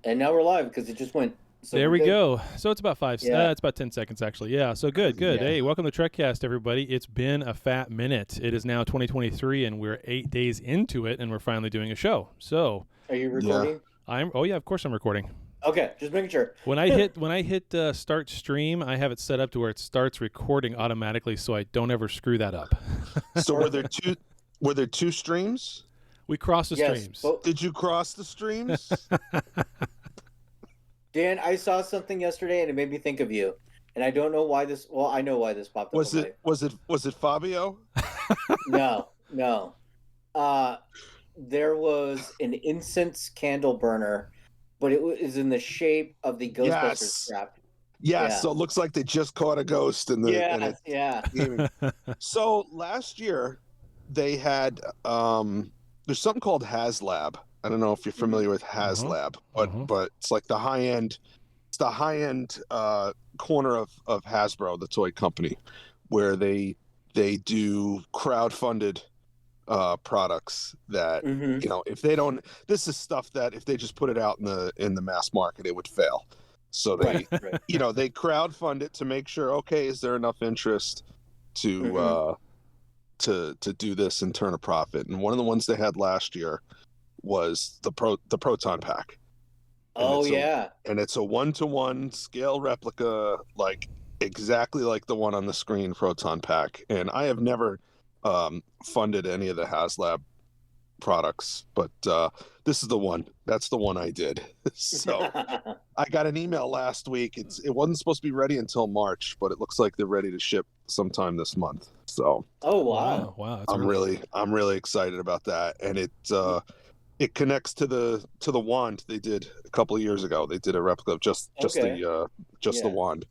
And now we're live because it just went. So There we're we good. go. So it's about Yeah. it's about 10 seconds actually. Yeah. So good. Yeah. Hey, welcome to Trekcast, everybody. It's been a fat minute. It is now 2023, and we're 8 days into it, and we're finally doing a show. So Are you Yeah. recording? Oh yeah, of course I'm recording. Okay, just making sure. When I hit start stream, I have it set up to where it starts recording automatically, so I don't ever screw that up. So were there two streams? We cross the Yes. streams. Did you cross the streams? Dan, I saw something yesterday and it made me think of you. And I don't know why this. Well, I know why this popped up. Was it Fabio? No. There was an incense candle burner, but it was in the shape of the Ghostbusters Yes. strap. Yes. Yeah. So it looks like they just caught a ghost in the. in it. Yeah. So last year they had there's something called HasLab. I don't know if you're familiar with HasLab, but it's like the high end. It's the high end corner of Hasbro, the toy company, where they do crowdfunded products that if they don't, this is stuff that if they just put it out in the mass market, it would fail. So they Right. they crowdfund it to make sure, okay, is there enough interest to do this and turn a profit? And one of the ones they had last year was the proton pack. Oh yeah. And it's a 1-to-1 scale replica, like exactly like the one on the screen proton pack. And I have never funded any of the HasLab products, but this is the one. That's the one I did. So I got an email last week. It wasn't supposed to be ready until March, but it looks like they're ready to ship sometime this month. So Oh wow. Wow. I'm really excited about that. And it connects to the wand they did a couple of years ago. They did a replica of just the wand.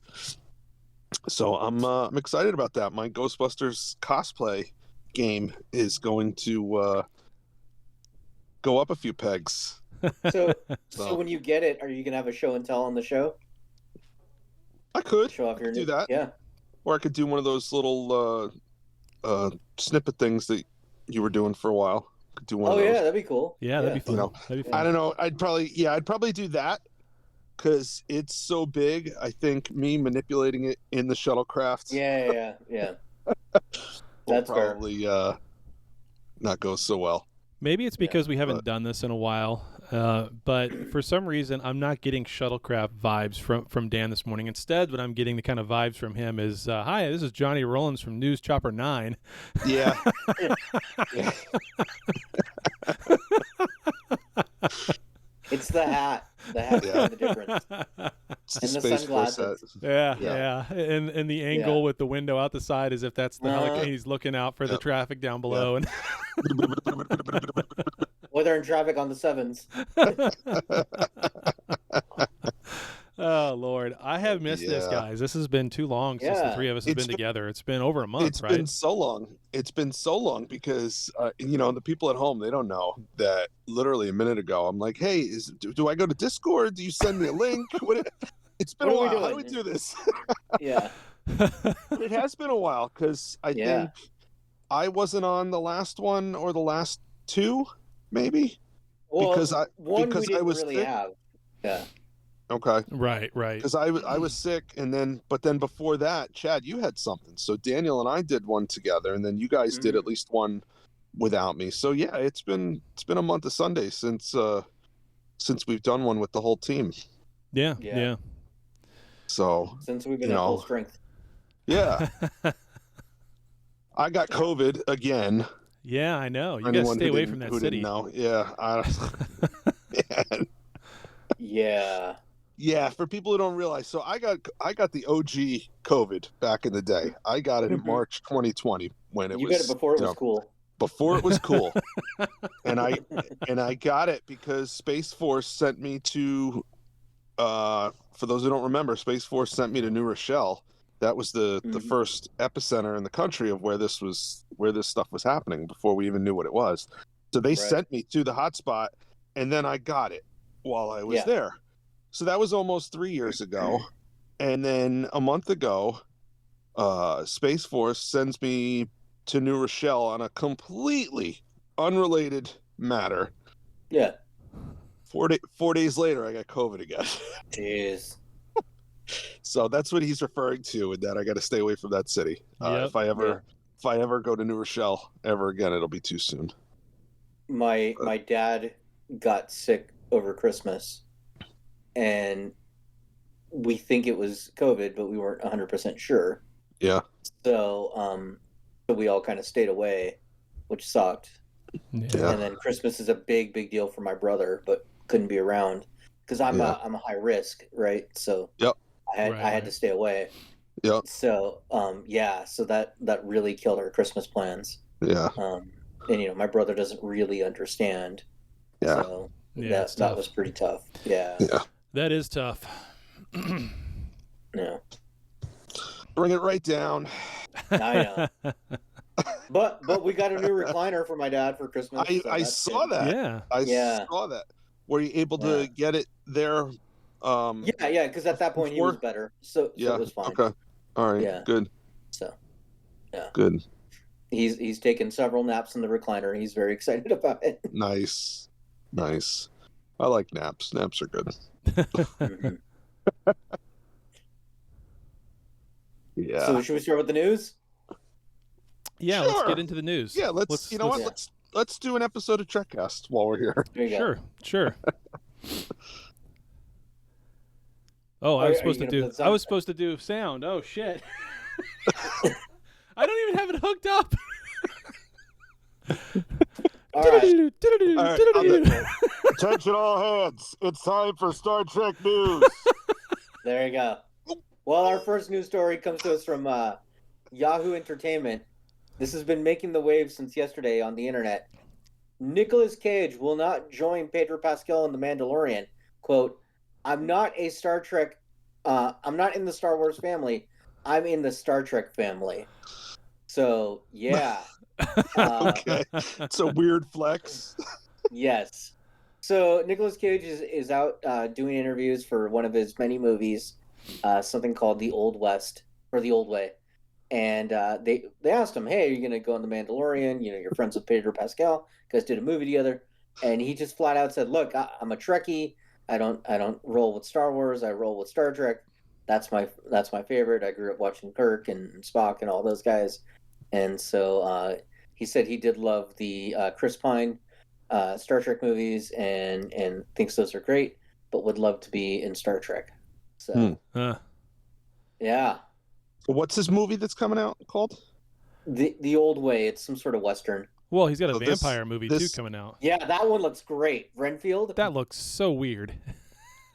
So I'm excited about that. My Ghostbusters cosplay game is going to go up a few pegs. So when you get it, are you gonna have a show and tell on the show? I could Show off your do that. Yeah. Or I could do one of those little snippet things that you were doing for a while. Could do one of those. Yeah, that'd be cool. Yeah, that'd be fun. You know, That'd be I fun. don't know. I'd probably do that because it's so big. I think me manipulating it in the shuttlecraft Yeah. will That's fair. probably not go so well. Maybe it's because we haven't done this in a while, but for some reason I'm not getting shuttlecraft vibes from Dan this morning. Instead, what I'm getting the kind of vibes from him is, "Hi, this is Johnny Rollins from News Chopper 9." Yeah. It's the hat. The hat's the difference. It's And the Space Force sunglasses. hat. Yeah. And the angle with the window out the side as if that's the helicopter. He's looking out for the traffic down below. And Well, they're in traffic on the 7s. oh Lord, I have missed this, guys. This has been too long since the three of us have been together. It's been over a month, right? It's been so long because the people at home, they don't know that literally a minute ago I'm like, hey, do I go to Discord? Do you send me a link? It's been a while. How do we do this? Yeah. But it has been a while because I think I wasn't on the last one or the last two, maybe. Well, because I didn't was really sick. have. Yeah. Okay. Right. Because I was sick, and then before that, Chad, you had something. So Daniel and I did one together, and then you guys did at least one without me. So yeah, it's been a month of Sundays since we've done one with the whole team. Yeah. So Since we've been at full strength. Yeah. I got COVID again. Yeah, I know. You gotta stay away from that city. Didn't know. Yeah. Yeah. Yeah, for people who don't realize, so I got the OG COVID back in the day. I got it in March 2020 when You got it before it was cool. Before it was cool. and I got it because Space Force sent me to for those who don't remember, Space Force sent me to New Rochelle. That was the first epicenter in the country of where this stuff was happening before we even knew what it was. So they sent me to the hotspot, and then I got it while I was there. So that was almost 3 years ago. And then a month ago, Space Force sends me to New Rochelle on a completely unrelated matter. Yeah. 4 days later, I got COVID again. Jeez. So that's what he's referring to, and that I got to stay away from that city. Yep. If I ever go to New Rochelle ever again, it'll be too soon. My dad got sick over Christmas, and we think it was COVID, but we weren't 100% sure. Yeah. So we all kind of stayed away, which sucked. Yeah. And then Christmas is a big deal for my brother, but couldn't be around because I'm a high risk, right? So Yep. I had to stay away. Yep. So so that really killed our Christmas plans. Yeah. And my brother doesn't really understand. Yeah. So Yeah, that was pretty tough. Yeah. Yeah. That is tough. Yeah. Bring it right down. I know. But we got a new recliner for my dad for Christmas. I saw that. Yeah. I saw that. Were you able to get it there? Yeah, because at that point he was better, so it was fine. Okay. All right. Yeah. Good. So, yeah. Good. He's taken several naps in the recliner. He's very excited about it. Nice. I like naps. Naps are good. Mm-hmm. Yeah. So should we start with the news? Yeah, Sure. let's get into the news. Yeah, let's do an episode of Trekcast while we're here. There you go. Sure. Oh, I was supposed to do sound. Oh shit. I don't even have it hooked up. All right. Attention all hands. It's time for Star Trek news. There you go. Well, our first news story comes to us from Yahoo Entertainment. This has been making the waves since yesterday on the internet. Nicolas Cage will not join Pedro Pascal in The Mandalorian. Quote, I'm not a Star Trek, I'm not in the Star Wars family. I'm in the Star Trek family. So, yeah. Okay. It's a weird flex. Yes. So Nicolas Cage is out doing interviews for one of his many movies, something called The Old West, or The Old Way. And they asked him, hey, are you going to go on The Mandalorian? You're friends with Pedro Pascal. You guys did a movie together. And he just flat out said, look, I'm a Trekkie. I don't roll with Star Wars. I roll with Star Trek. That's my favorite. I grew up watching Kirk and Spock and all those guys. And so he said he did love the Chris Pine Star Trek movies and thinks those are great, but would love to be in Star Trek. So, yeah. What's his movie that's coming out called? The Old Way. It's some sort of Western. Well, he's got a vampire movie too coming out. Yeah, that one looks great. Renfield. That looks so weird.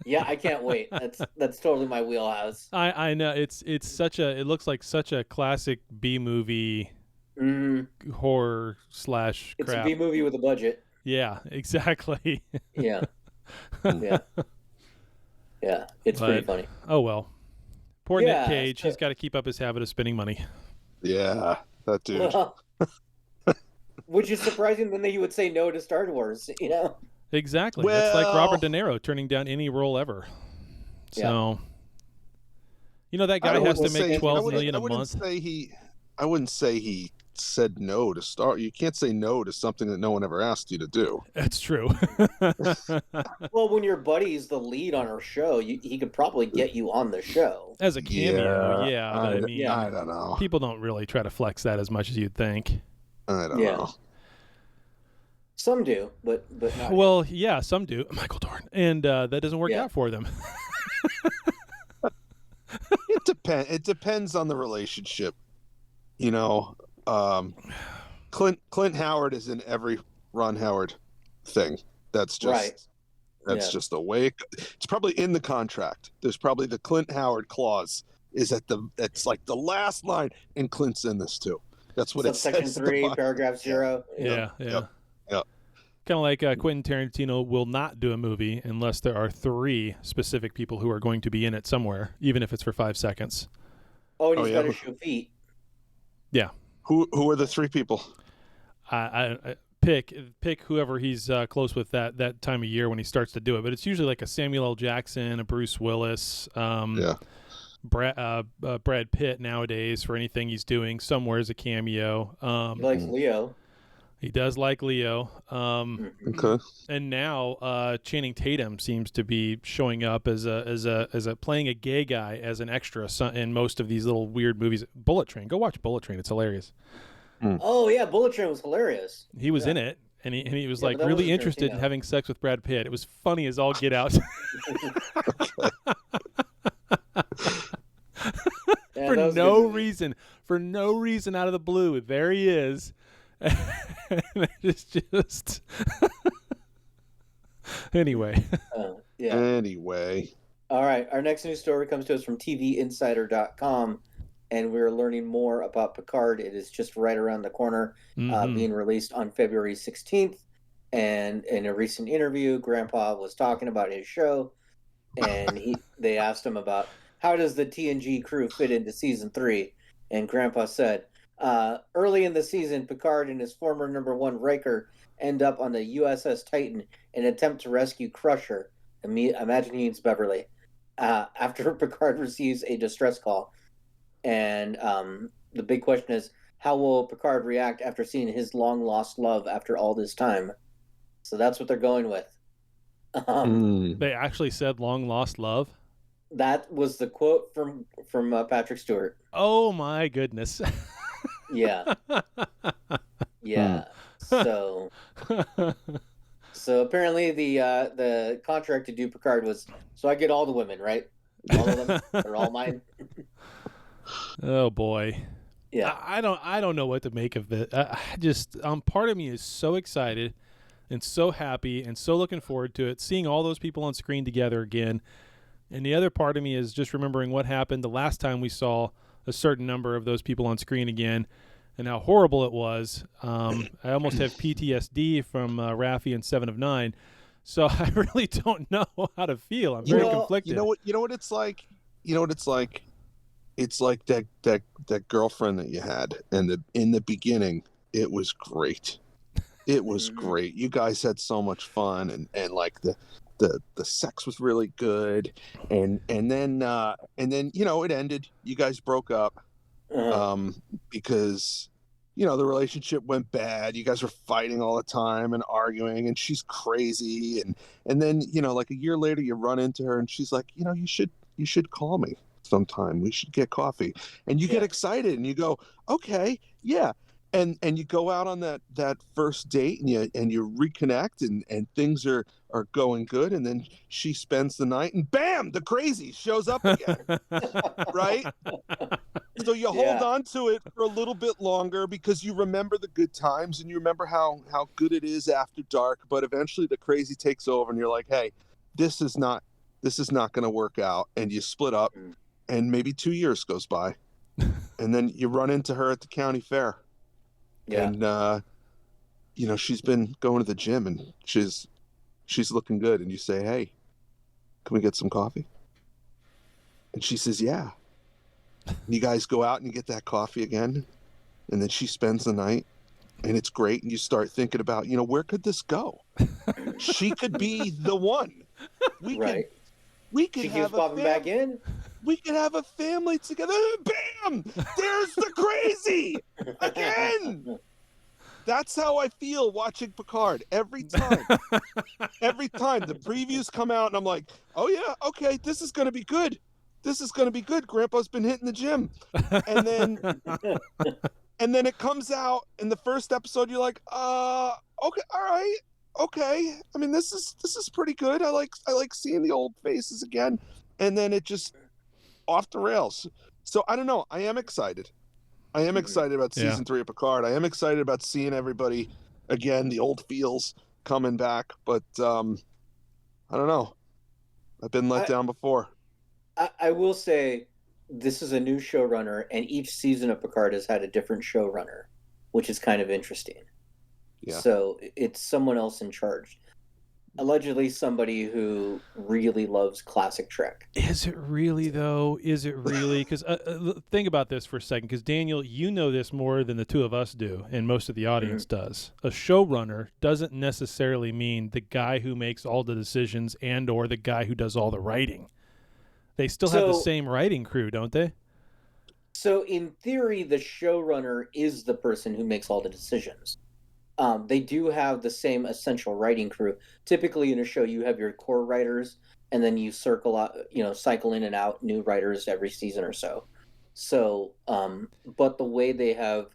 Yeah, I can't wait. That's totally my wheelhouse. I know it looks like such a classic B movie horror / crap. It's a B movie with a budget. Yeah, exactly. Yeah. It's pretty funny. Oh well. Poor Nick Cage. He's got to keep up his habit of spending money. Yeah, that dude. Which is surprising when he would say no to Star Wars, Exactly. Well, that's like Robert De Niro turning down any role ever. So, that guy has to make $12 million a month. I wouldn't say he said no to Star. You can't say no to something that no one ever asked you to do. That's true. Well, when your buddy's the lead on our show, he could probably get you on the show as a cameo. Yeah, but I don't know. People don't really try to flex that as much as you'd think. I don't know. Some do, but not. Well, yeah, some do. Michael Dorn, and that doesn't work out for them. It depends on the relationship. Clint Howard is in every Ron Howard thing. That's just right. That's just the way it's probably in the contract. There's probably the Clint Howard clause is it's like the last line, and Clint's in this too. That's what it says. Section 3, paragraph 0. Yeah. Yep. Kind of like Quentin Tarantino will not do a movie unless there are 3 specific people who are going to be in it somewhere, even if it's for 5 seconds. Oh, and he's got to show feet. Yeah. Who are the 3 people? I pick whoever he's close with that time of year when he starts to do it. But it's usually like a Samuel L. Jackson, a Bruce Willis, Brad Pitt nowadays for anything he's doing somewhere as a cameo. He likes Leo. He does like Leo. Okay. And now Channing Tatum seems to be showing up as a playing a gay guy as an extra in most of these little weird movies. Bullet Train. Go watch Bullet Train. It's hilarious. Oh yeah, Bullet Train was hilarious. He was in it, and he was like but that really wasn't interested in Tarantino. having sex with Brad Pitt. It was funny as all get out. Yeah, For that was a no good movie. reason. For no reason out of the blue. There he is. It's just anyway. Yeah. Anyway. All right. Our next news story comes to us from TVinsider.com, and we're learning more about Picard. It is just right around the corner, being released on February 16th. And in a recent interview, Grandpa was talking about his show, and they asked him about how does the TNG crew fit into season 3, and Grandpa said, early in the season, Picard and his former number 1 Riker end up on the USS Titan in an attempt to rescue Crusher. Imagine he means Beverly. After Picard receives a distress call. And the big question is, how will Picard react after seeing his long-lost love after all this time? So that's what they're going with. They actually said long lost love. That was the quote from Patrick Stewart. Oh my goodness. Yeah. Yeah. So apparently the contract to do Picard was, so I get all the women, right? All of them. They're all mine. Oh boy. Yeah. I don't know what to make of it. Part of me is so excited and so happy and so looking forward to it, seeing all those people on screen together again. And the other part of me is just remembering what happened the last time we saw a certain number of those people on screen again and how horrible it was. I almost have PTSD from Raffi and 7 of 9. So I really don't know how to feel. I'm very conflicted. You know what it's like? You know what it's like? It's like that girlfriend that you had, and in the beginning, it was great. It was great. You guys had so much fun, and like the sex was really good, and then it ended. You guys broke up because the relationship went bad. You guys were fighting all the time and arguing, and she's crazy, and then like a year later you run into her and she's like, you should call me sometime. We should get coffee. And you get excited and you go, okay, yeah. And you go out on that first date and you reconnect and things are going good, and then she spends the night and bam, the crazy shows up again. Right? So you hold on to it for a little bit longer because you remember the good times and you remember how good it is after dark, but eventually the crazy takes over and you're like, hey, this is not going to work out, and you split up, and maybe 2 years goes by, and then you run into her at the county fair. Yeah. And she's been going to the gym and she's looking good, and you say, hey, can we get some coffee? And she says, yeah. And you guys go out and you get that coffee again, and then she spends the night, and it's great, and you start thinking about, where could this go? She could be the one. We could she have popping back in. We could have a family together. Bam! There's the crazy again. That's how I feel watching Picard every time. Every time the previews come out, and I'm like, oh yeah, okay, this is going to be good. This is going to be good. Grandpa's been hitting the gym, and then it comes out in the first episode. You're like, okay, all right. Okay, I mean this is pretty good. I like seeing the old faces again, and then it just off the rails. So I don't know. I am excited. I am excited about season 3 of Picard. I am excited about seeing everybody again, the old feels coming back. But I don't know. I've been let down before. I will say this is a new showrunner, and each season of Picard has had a different showrunner, which is kind of interesting. Yeah. So it's someone else in charge. Allegedly somebody who really loves classic Trek. Is it really, though? Is it really? Because think about this for a second, because Daniel, you know this more than the two of us do, and most of the audience does. A showrunner doesn't necessarily mean the guy who makes all the decisions and or the guy who does all the writing. They still have the same writing crew, don't they? So in theory, the showrunner is the person who makes all the decisions. they do have the same essential writing crew. Typically, in a show, you have your core writers, and then you cycle in and out new writers every season or so. So, but the way they have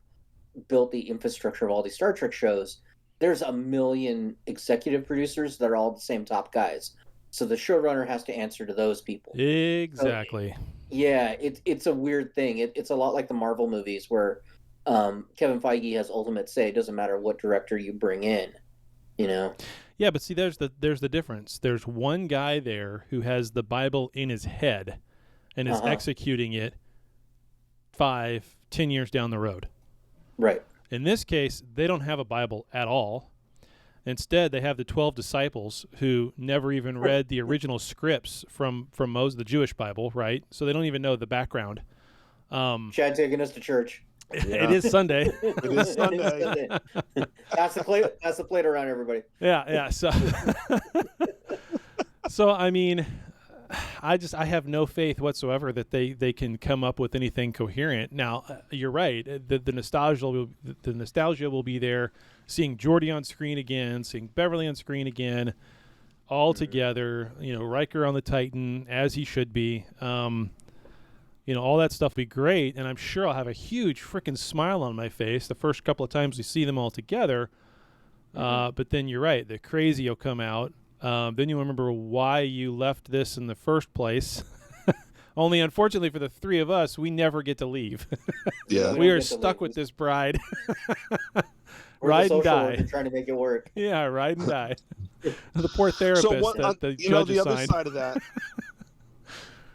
built the infrastructure of all these Star Trek shows, there's a million executive producers that are all the same top guys. So the showrunner has to answer to those people. Exactly. So, yeah, it's a weird thing. It's a lot like the Marvel movies where Kevin Feige has ultimate say. It doesn't matter what director you bring in, you know. Yeah, but see, there's the difference. There's one guy there who has the Bible in his head and is executing it 5-10 years down the road. Right. In this case, they don't have a Bible at all. Instead, they have the 12 disciples who never even read the original scripts from Moses, the Jewish Bible, right? So they don't even know the background. Chad taking us to church. Yeah. It is Sunday. It is Sunday. That's the plate around, everybody. Yeah. So I mean, I have no faith whatsoever that they can come up with anything coherent. Now, you're right. The nostalgia will be there. Seeing Geordi on screen again, seeing Beverly on screen again, all together. Riker on the Titan as he should be. All that stuff will be great, and I'm sure I'll have a huge freaking smile on my face the first couple of times we see them all together. But then you're right. The crazy will come out. Then you remember why you left this in the first place. Only, unfortunately for the three of us, we never get to leave. Yeah, we are stuck with this bride. Ride and die. Trying to make it work. Yeah, ride and die. The poor therapist that the judge the other assigned. side of that.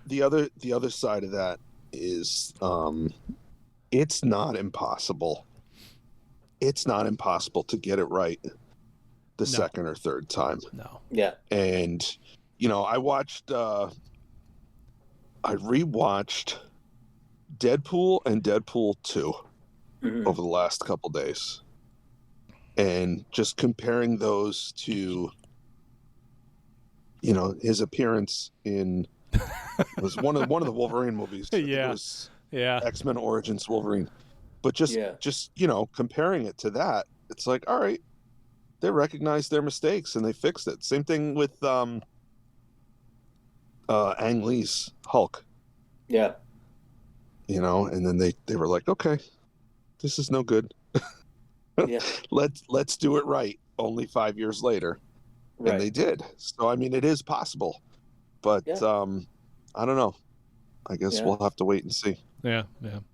The other side of that is, it's not impossible. It's not impossible to get it right the second or third time. No. Yeah. And I rewatched Deadpool and Deadpool 2 over the last couple days. And just comparing those to, his appearance in it was one of the Wolverine movies. Yeah. It was X-Men Origins Wolverine. But just comparing it to that, it's like, all right, they recognized their mistakes and they fixed it. Same thing with Ang Lee's Hulk. Yeah. And then they were like, okay, this is no good. Yeah. Let's do it right. Only 5 years later. Right. And they did. So I mean, it is possible. But I don't know. I guess we'll have to wait and see. Yeah.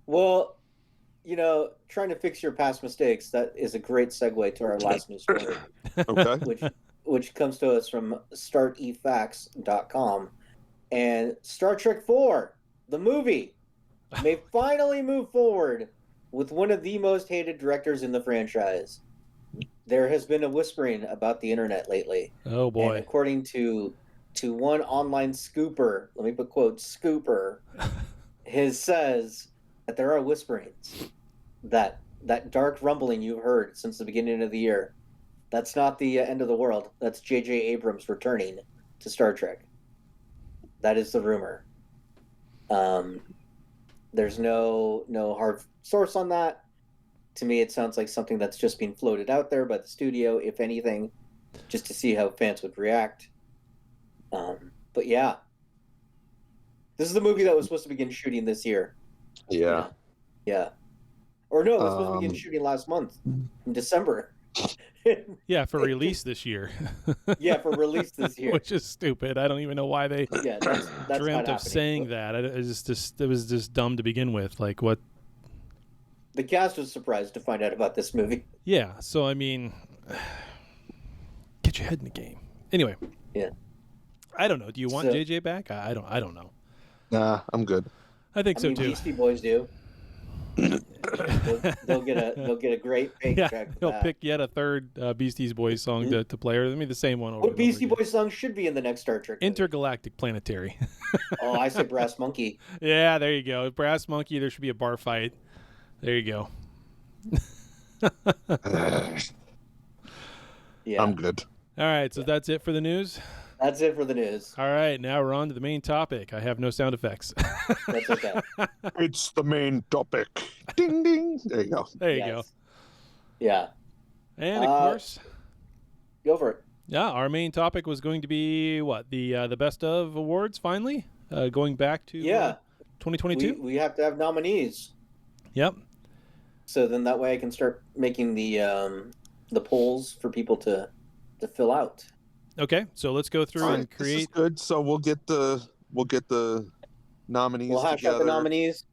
Well, trying to fix your past mistakes, that is a great segue to our last news story. Okay. Which comes to us from startefacts.com. And Star Trek 4, the movie, may finally move forward with one of the most hated directors in the franchise. There has been a whispering about the internet lately. Oh, boy. And according to one online scooper, let me put quotes, scooper, says that there are whisperings that dark rumbling you've heard since the beginning of the year, that's not the end of the world. That's J.J. Abrams returning to Star Trek. That is the rumor. There's no hard source on that. To me, it sounds like something that's just being floated out there by the studio, if anything, just to see how fans would react. But yeah, this is the movie that was supposed to begin shooting this year. Yeah. Or no, it was supposed to begin shooting last month in December. Yeah, for release this year. Yeah, for release this year. Which is stupid. I don't even know why they that's dreamt of saying that. It was just dumb to begin with. Like, what? The cast was surprised to find out about this movie. Yeah, so I mean, get your head in the game. Anyway. Yeah. I don't know. Do you want JJ back? I don't know. Nah, I'm good. I think so too. Beastie Boys do. they'll get a great paycheck. He'll pick yet a third Beastie Boys song to play, or the same one. What Beastie Boys song should be in the next Star Trek movie? Intergalactic Planetary. Oh, I say Brass Monkey. Yeah, there you go. Brass Monkey. There should be a bar fight. There you go. Yeah, I'm good. All right, so that's it for the news. That's it for the news. All right, now we're on to the main topic. I have no sound effects. That's okay. It's the main topic. Ding, ding. There you go. There you go. Yeah. And of course, go for it. yeah, our main topic was going to be what the best of awards. Finally, going back to 2022. We have to have nominees. Yep. So then that way I can start making the polls for people to fill out. Okay, so let's go through and create. This is good. So we'll get the nominees. We'll hash together. out the nominees.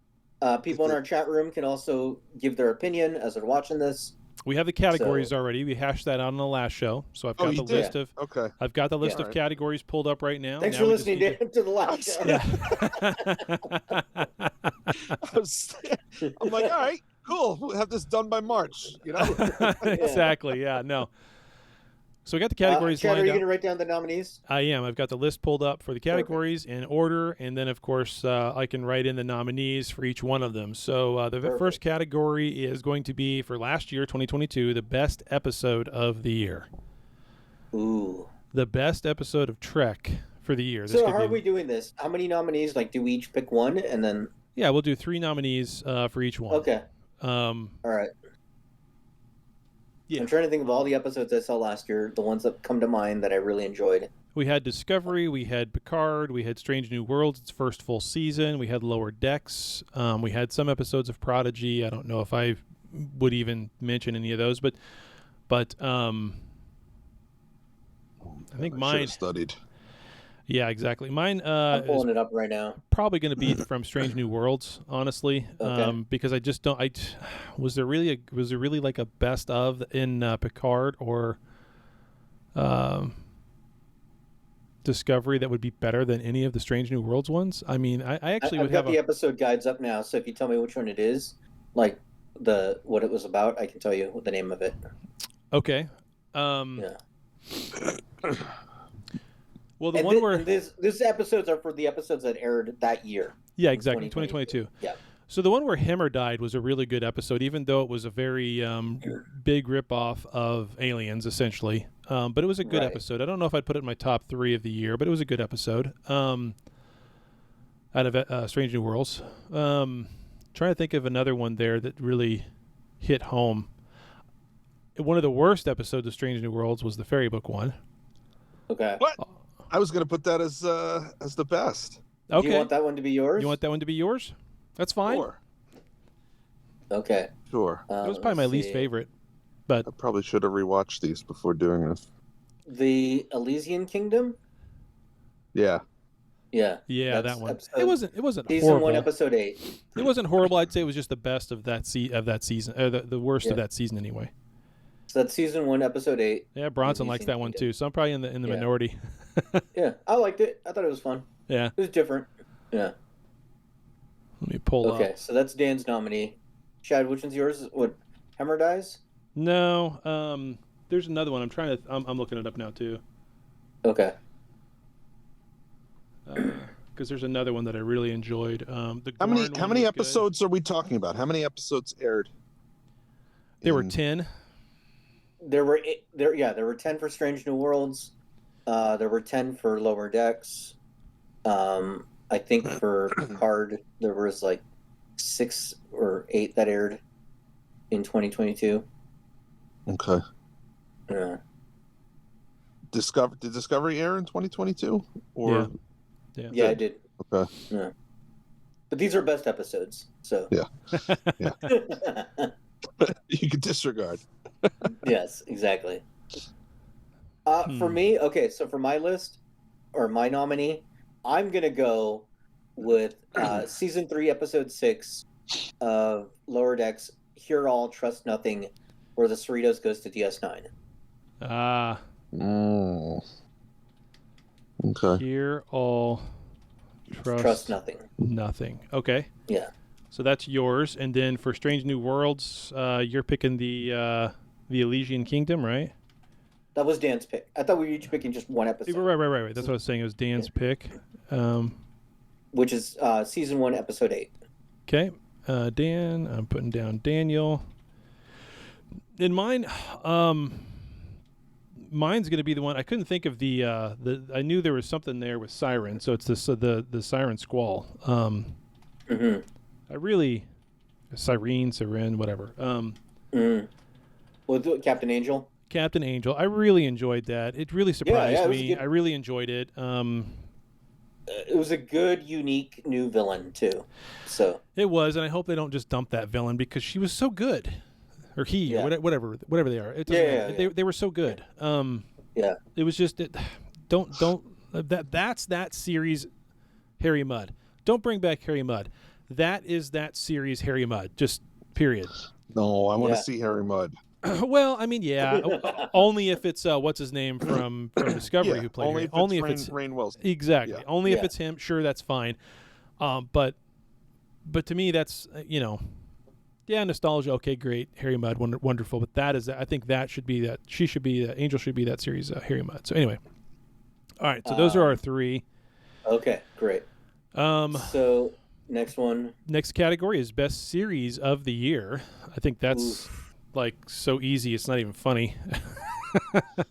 People in our chat room can also give their opinion as they're watching this. We have the categories already. We hashed that out on the last show, so I've got the list of. Okay. I've got the list of categories pulled up right now. Thanks for listening to the last show. Yeah. I'm like, all right, cool. We'll have this done by March. You know. Exactly. Yeah. No. So we got the categories Chad, lined are you up. going to write down the nominees? I am. I've got the list pulled up for the categories in order, and then, of course, I can write in the nominees for each one of them. So the first category is going to be, for last year, 2022, the best episode of the year. Ooh. The best episode of Trek for the year. So how are we doing this? How many nominees? Like, do we each pick one, and then... Yeah, we'll do 3 nominees for each one. Okay. All right. Yeah. I'm trying to think of all the episodes I saw last year, the ones that come to mind that I really enjoyed. We had Discovery, we had Picard, we had Strange New Worlds, its first full season, we had Lower Decks, we had some episodes of Prodigy. I don't know if I would even mention any of those, but I think mine studied. Yeah, exactly. Mine I'm pulling it up right now. Probably going to be from Strange New Worlds, honestly, because I just don't. Was there really like a best of in Picard or Discovery that would be better than any of the Strange New Worlds ones? I mean, I actually would have the episode guides up now, so if you tell me which one it is, like what it was about, I can tell you the name of it. Okay. Yeah. Well, the one where these episodes are for the episodes that aired that year. Yeah, exactly, 2022. Yeah. So the one where Hemmer died was a really good episode, even though it was a very big ripoff of Aliens, essentially. But it was a good episode. I don't know if I'd put it in my top 3 of the year, but it was a good episode. Out of Strange New Worlds. Trying to think of another one there that really hit home. One of the worst episodes of Strange New Worlds was the Fairy Book one. Okay. What? I was going to put that as the best. Okay. Do you want that one to be yours? You want that one to be yours? That's fine. Sure. Okay. Sure. It was probably my least favorite, but I probably should have rewatched these before doing this. The Elysian Kingdom? Yeah. Yeah. Yeah, that one. It wasn't season horrible. 1, episode 8. It wasn't horrible. I'd say it was just the best of that season, or the worst of that season anyway. So that's season 1, episode 8. Yeah, Bronson likes that one too, so I'm probably in the minority. Yeah, I liked it. I thought it was fun. Yeah. It was different. Yeah. Let me pull up. Okay, so that's Dan's nominee. Chad, which one's yours? What, Hemmer dies? No. There's another one. I'm looking it up now too. Okay. Because there's another one that I really enjoyed. How many episodes are we talking about? How many episodes aired? There were 10. There were 10 for Strange New Worlds. There were 10 for Lower Decks. I think for Picard there was like 6 or 8 that aired in 2022. Okay. Yeah. Did Discovery air in 2022? Or yeah, I did. Okay. Yeah. But these are best episodes, so yeah. You could disregard. Yes, exactly. For me, so for my list or my nominee, I'm gonna go with season 3, episode 6 of Lower Decks. Hear All, Trust Nothing, where the Cerritos goes to DS9. Okay. Hear All, Trust Nothing. Nothing. Okay. Yeah. So that's yours, and then for Strange New Worlds, you're picking the Elysian Kingdom, right? That was Dan's pick. I thought we were each picking just one episode. Right. That's what I was saying. It was Dan's pick. Which is season 1, episode 8. Okay. Dan, I'm putting down Daniel. In mine, mine's going to be the one. I couldn't think of the I knew there was something there with Siren, so it's the Siren Squall. Mm-hmm. I really, Siren, whatever. Well, With Captain Angel. Captain Angel. I really enjoyed that. It really surprised me. I really enjoyed it. It was a good, unique new villain too. So it was, and I hope they don't just dump that villain because she was so good, or he, or whatever they are. It doesn't matter. They were so good. It was just that's that series, Harry Mudd. Don't bring back Harry Mudd. That is that series, Harry Mudd. Just period. No, I want to see Harry Mudd. Well, I mean, only if it's what's his name from Discovery who played Harry. Only if it's Rainn Wilson. Exactly. Yeah. Only if it's him. Sure, that's fine. But to me, that's nostalgia. Okay, great, Harry Mudd, wonderful. But that is, I think that should be that. She should be Angel should be that series, Harry Mudd. So anyway, all right. So those are our three. Okay, great. So next one. Next category is best series of the year. I think that's. Like so easy, it's not even funny.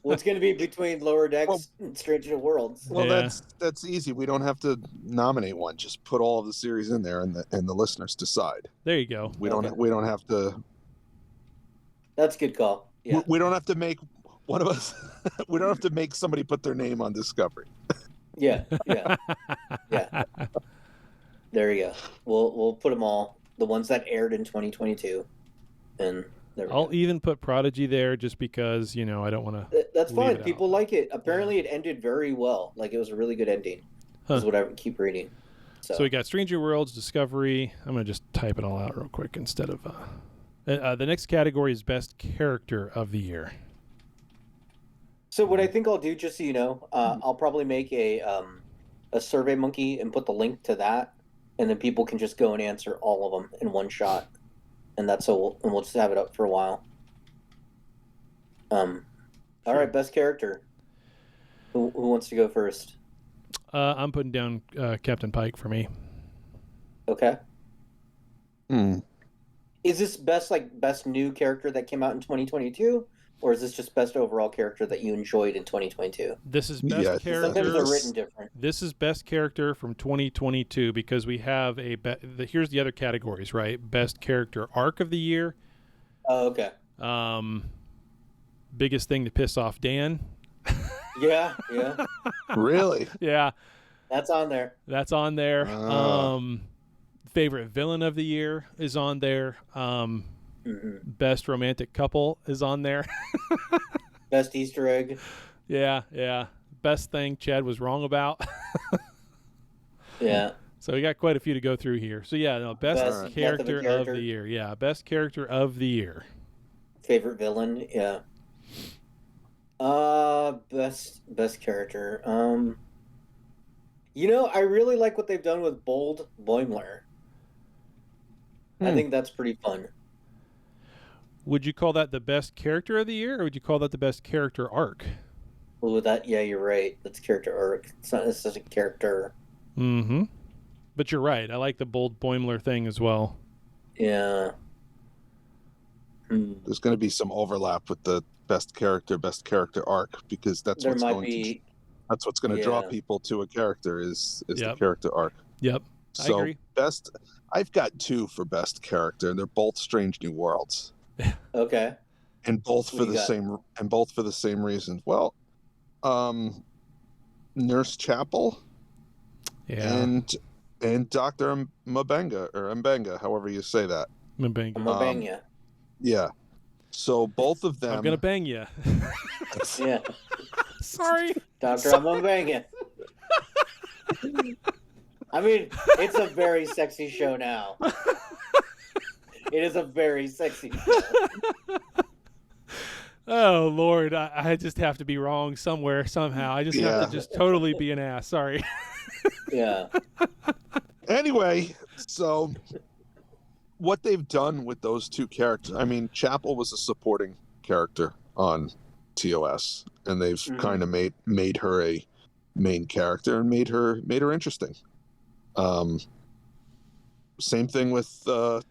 Well, it's going to be between Lower Decks and Stranger Worlds. Well, that's easy. We don't have to nominate one. Just put all of the series in there, and the listeners decide. There you go. We don't have to. That's a good call. Yeah. We don't have to make one of us. We don't have to make somebody put their name on Discovery. Yeah. There you go. We'll put them all. The ones that aired in 2022, and. I'll even put Prodigy there just because, I don't want to. That's fine. People like it. Apparently, it ended very well. Like, it was a really good ending. Is what I keep reading. So we got Stranger Worlds, Discovery. I'm going to just type it all out real quick instead of. The next category is Best Character of the Year. So what I think I'll do, just so you know, I'll probably make a Survey Monkey and put the link to that, and then people can just go and answer all of them in one shot. And that's so we'll just have it up for a while. All right, best character. Who wants to go first? I'm putting down Captain Pike for me. Okay. Is this best new character that came out in 2022, or is this just best overall character that you enjoyed in 2022? This is best character. Sometimes they're written different. This is best character from 2022 because we have here's the other categories, right? Best character arc of the year. Oh, okay. Biggest thing to piss off Dan. Yeah. Really? Yeah. That's on there. Favorite villain of the year is on there. Best romantic couple is on there. Best Easter egg. Yeah. Best thing Chad was wrong about. Yeah. So we got quite a few to go through here. So best character of the year. Yeah, best character of the year. Favorite villain. Yeah. Best character. I really like what they've done with Bold Boimler. I think that's pretty fun. Would you call that the best character of the year, or would you call that the best character arc? Well, with that, yeah, you're right. That's character arc. It's not necessarily character. Mm-hmm. But you're right. I like the Bold Boimler thing as well. Yeah. There's going to be some overlap with the best character arc because that's what's going to draw people to a character is the character arc. Yep. So I agree. I've got two for best character, and they're both Strange New Worlds. Okay. And both for the same reason. Well, Nurse Chapel. Yeah. And Dr. Mbenga, however you say that. Mbenga. Yeah. So both of them. I'm gonna bang you. Yeah. Sorry. Dr. Mbenga. I mean, it's a very sexy show now. It is a very sexy show. Oh, Lord. I just have to be wrong somewhere, somehow. I just have to just totally be an ass. Sorry. Yeah. Anyway, so what they've done with those two characters, I mean, Chapel was a supporting character on TOS, and they've kind of made her a main character and made her interesting. Same thing with the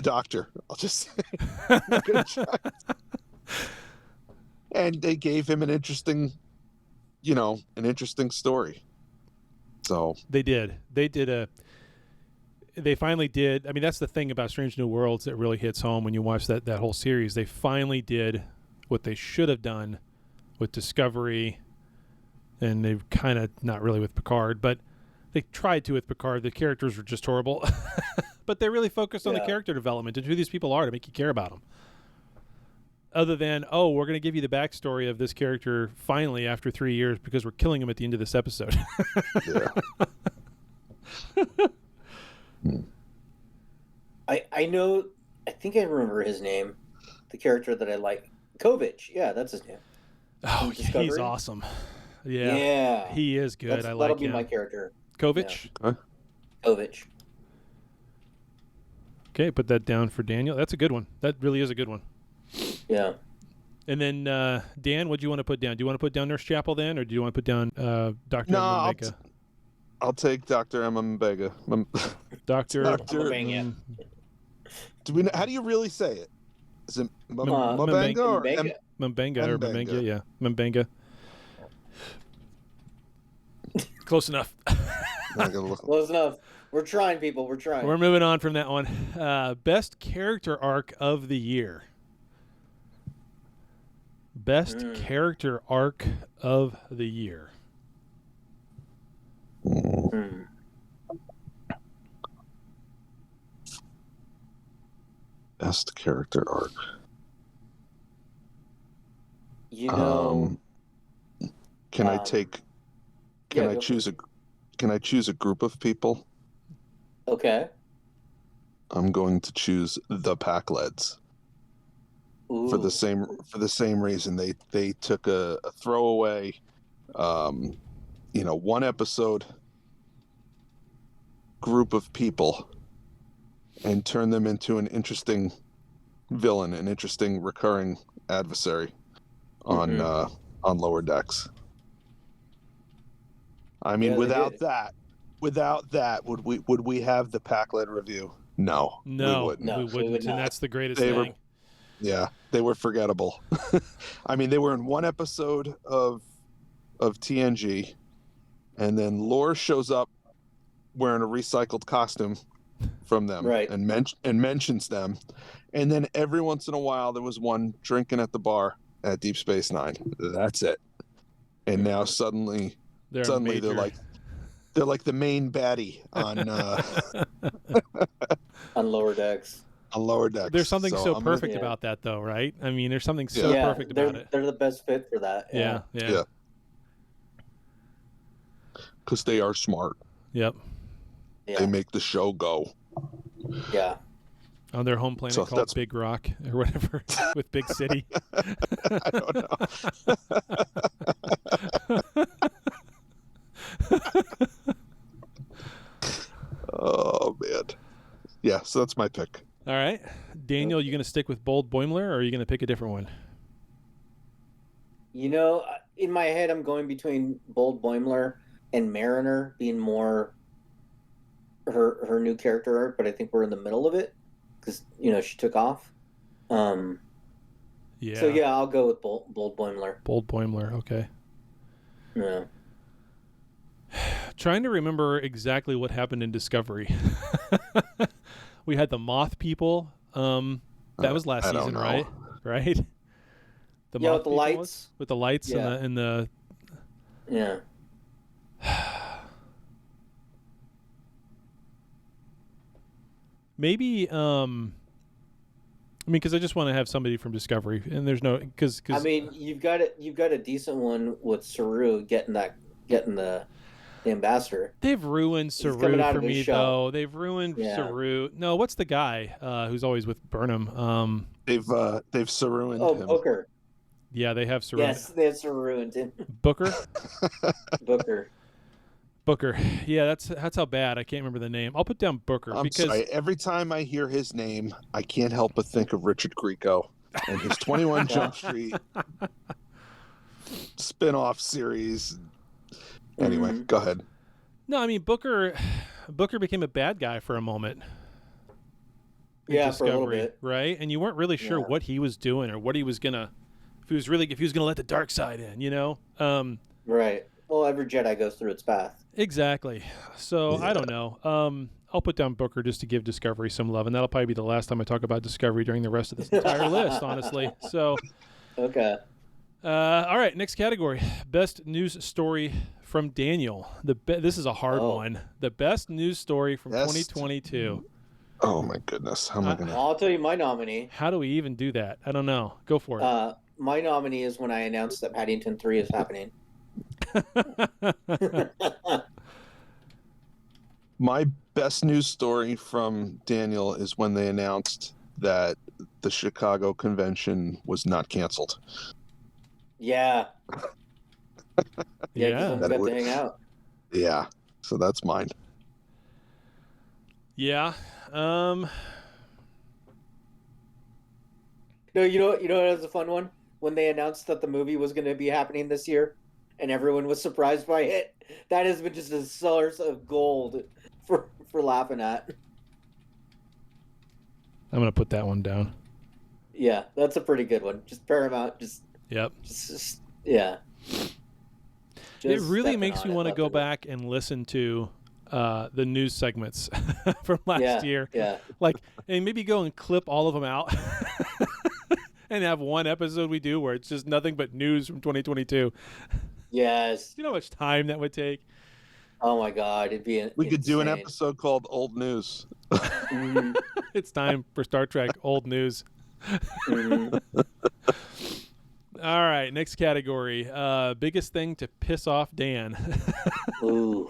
Doctor. I'll just say. And they gave him an interesting story. So they did. they finally did. I mean, that's the thing about Strange New Worlds that really hits home when you watch that whole series. They finally did what they should have done with Discovery, and they've kind of not really with Picard, but they tried to with Picard. The characters were just horrible, but they really focused on the character development and who these people are to make you care about them. Other than, we're going to give you the backstory of this character finally after 3 years because we're killing him at the end of this episode. I know. I think I remember his name. The character that I like, Kovic. Yeah, that's his name. Oh, he's awesome. Yeah, he is good. I like him. That'll be my character. Kovic. Yeah. Kovic. Okay, put that down for Daniel. That's a good one. That really is a good one. Yeah. And then Dan, what do you want to put down? Do you want to put down Nurse Chapel then, or do you want to put down Dr. Mbega? I'll take Dr. Emma Mbega. Dr. Mbega. How do you really say it? Is it Mbega or Mbega? Yeah, Mbega. Close enough. Close enough. We're trying, people. We're trying. We're moving on from that one. Best character arc of the year. Best character arc of the year. Best character arc. You know. Can I choose a group of people? Okay. I'm going to choose the Pack-Leds. For the same reason. They took a throwaway one episode group of people and turned them into an interesting villain, an interesting recurring adversary on Lower Decks. I mean, without that, would we have the Pack-Led review? No, we wouldn't. We wouldn't, and that's the greatest thing. They were forgettable. I mean, they were in one episode of TNG, and then Lore shows up wearing a recycled costume from them, right, and mentions them, and then every once in a while there was one drinking at the bar at Deep Space Nine. That's it. And now suddenly they're like the main baddie on on Lower Decks. On Lower Decks. There's something so perfect about that, though, right? I mean, there's something so perfect about it. They're the best fit for that. Yeah. Because they are smart. Yep. Yeah. They make the show go. Yeah. On their home planet called Big Rock or whatever, with Big City. I don't know. Oh, man. Yeah, so that's my pick. All right. Daniel, you going to stick with Bold Boimler, or are you going to pick a different one? You know, in my head, I'm going between Bold Boimler and Mariner being more her new character arc, but I think we're in the middle of it because, she took off. So, I'll go with Bold Boimler. Bold Boimler, okay. Yeah. Trying to remember exactly what happened in Discovery. We had the moth people. That was last season, right? Right? With the lights. With the lights and the... Yeah. Maybe, because I just want to have somebody from Discovery, and there's no... Cause, I mean, you've got a decent one with Saru getting the ambassador. They've ruined Saru for me, though. They've ruined Saru. No, what's the guy who's always with Burnham? They've Saruined him. Oh, Booker. Yeah, they have Saru. Yes, they have Saruined him. Booker. Booker. Yeah, that's how bad. I can't remember the name. I'll put down Booker. I'm sorry. Every time I hear his name, I can't help but think of Richard Grieco and his 21 Jump Street spin-off series. Anyway, go ahead. No, I mean Booker became a bad guy for a moment. Yeah, for a little bit, right? And you weren't really sure what he was doing or what he was gonna, if he was gonna let the dark side in, Right. Well, every Jedi goes through its path. Exactly. So I don't know. I'll put down Booker just to give Discovery some love, and that'll probably be the last time I talk about Discovery during the rest of this entire list, honestly. So, okay. All right, next category: best news story from Daniel. This is a hard one. The best news story from 2022. Oh my goodness! How am I gonna? I'll tell you my nominee. How do we even do that? I don't know. Go for it. My nominee is when I announced that Paddington 3 is happening. My best news story from Daniel is when they announced that the Chicago convention was not canceled. Yeah. Yeah. I'm good to hang out. Yeah. So that's mine. Yeah. No, you know what was a fun one? When they announced that the movie was going to be happening this year, and everyone was surprised by it. That has been just a source of gold for laughing at. I'm gonna put that one down. Yeah, that's a pretty good one. Just Paramount, Yep. Yeah. It really makes me want to go back and listen to the news segments from last year. Yeah. Like, and maybe go and clip all of them out and have one episode we do where it's just nothing but news from 2022. Yes. You know how much time that would take? Oh my God, it'd be We could do an insane. episode called Old News. Mhm. It's time for Star Trek Old News. Mhm. All right, next category. Biggest thing to piss off Dan Ooh.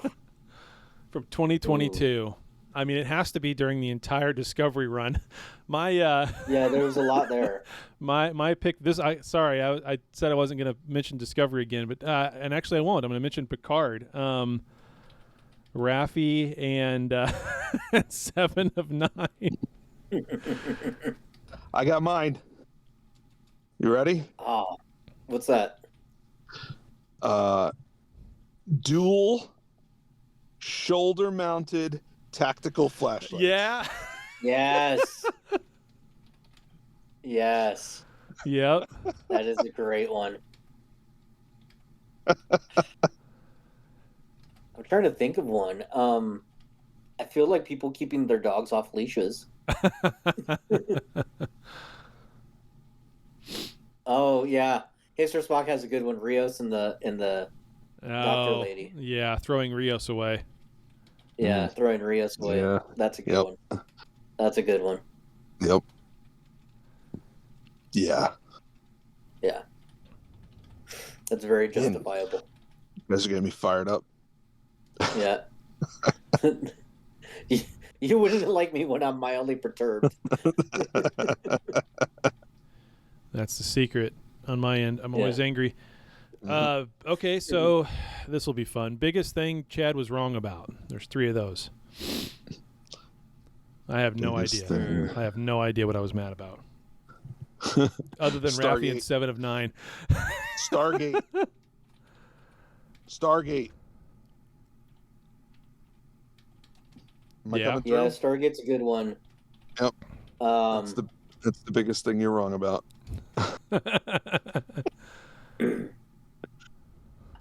from 2022. Ooh. I mean, it has to be during the entire Discovery run. Yeah, there was a lot there. My pick. I said I wasn't going to mention Discovery again, but and actually I won't. I'm going to mention Picard. Raffi and 7 of 9. I got mine. You ready? Oh, what's that? Dual shoulder-mounted tactical flashlight. Yeah. Yes. Yes. Yep. That is a great one. I'm trying to think of one. I feel like people keeping their dogs off leashes. Oh yeah, Hister Spock has a good one. Rios and the doctor lady. Yeah, throwing Rios away. Yeah, throwing Rios away. Yeah. That's a good one. That's a good one. Yep. Yeah. Yeah. That's very justifiable. You guys are getting me fired up. Yeah. You wouldn't like me when I'm mildly perturbed. That's the secret on my end. I'm always angry. Okay, so this will be fun. Biggest thing Chad was wrong about. There's 3 of those. I have no idea. I have no idea what I was mad about. Other than Raffi and 7 of 9. Stargate. Stargate. Am I coming through? Yeah, Stargate's a good one. Yep. That's the biggest thing you're wrong about.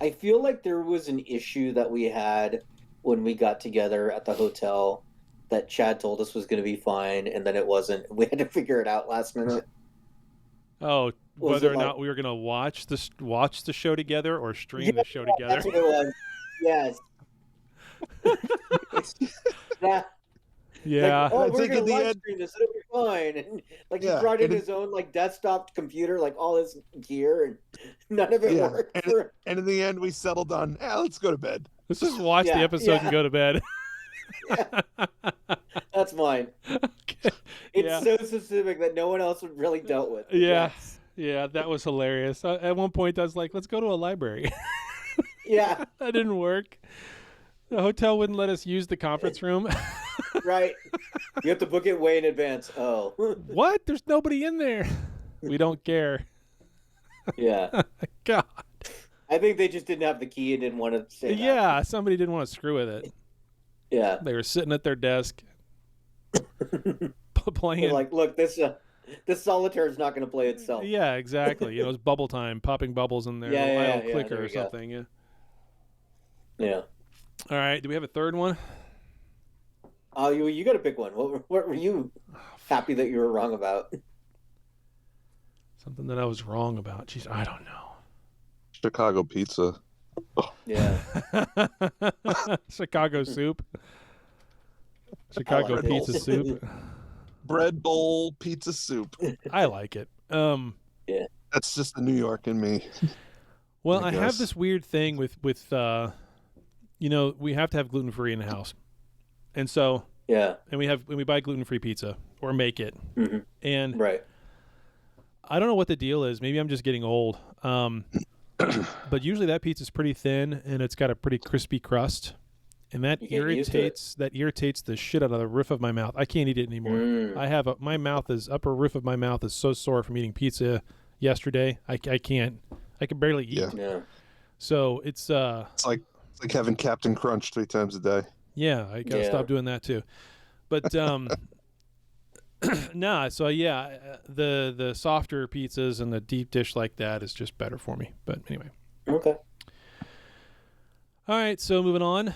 I feel like there was an issue that we had when we got together at the hotel that Chad told us was going to be fine, and then it wasn't. We had to figure it out last minute. Oh, whether or not we were going to watch the show together or stream the show together. That's what it was. Yes. Yeah. Like, we're going to live stream this. It'll be fine. And he brought in his own desktop computer, all his gear, and none of it worked. And in the end, we settled on, let's go to bed. Let's just watch the episode and go to bed. That's mine. Okay. It's so specific that no one else would really dealt with. Yeah. Yes. Yeah, that was hilarious. At one point, I was like, let's go to a library. Yeah. That didn't work. The hotel wouldn't let us use the conference room. Right. You have to book it way in advance. Oh. What? There's nobody in there. We don't care. Yeah. God. I think they just didn't have the key and didn't want to say that. Yeah, somebody didn't want to screw with it. Yeah. They were sitting at their desk playing. They're like, look, this solitaire is not going to play itself. Yeah, exactly. It was bubble time, popping bubbles in there. Yeah, clicker or something. Yeah. Yeah. All right. Do we have a third one? Oh, you got to pick one. What were you happy that you were wrong about? Something that I was wrong about. Jeez, I don't know. Chicago pizza. Yeah. Chicago soup. Chicago like pizza it. soup. Bread bowl pizza soup. I like it. Yeah. That's just the New York in me. Well, I I have guess. this weird thing with you know, we have to have gluten-free in the house. And so, Yeah. and we buy gluten-free pizza or make it. Mm-hmm. And Right. I don't know what the deal is. Maybe I'm just getting old. But usually that pizza's pretty thin and it's got a pretty crispy crust. And that You get used to it. irritates the shit out of the roof of my mouth. I can't eat it anymore. I have my upper roof of my mouth is so sore from eating pizza yesterday. I can't. I can barely eat. Yeah. So it's It's like having Captain Crunch 3 times a day. yeah, I gotta stop doing that too. But nah, so yeah, the softer pizzas and the deep dish like that is just better for me. But anyway. Okay. All right, so moving on.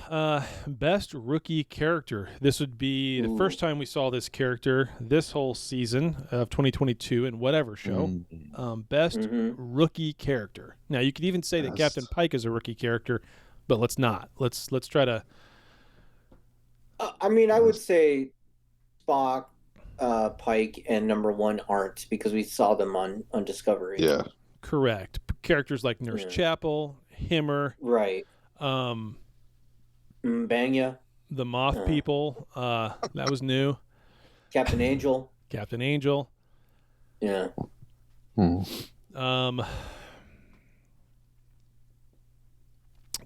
Best rookie character. This would be the first time we saw this character this whole season of 2022 in whatever show. Best rookie character. Now, you could even say that Captain Pike is a rookie character, but let's not. Let's try to. I mean, I would say Spock, Pike, and number 1 aren't because we saw them on Discovery. Yeah. Correct. Characters like Nurse Chapel, Himmer. Right. Banya. The Moth People. That was new. Captain Angel. Captain Angel. Yeah. Trying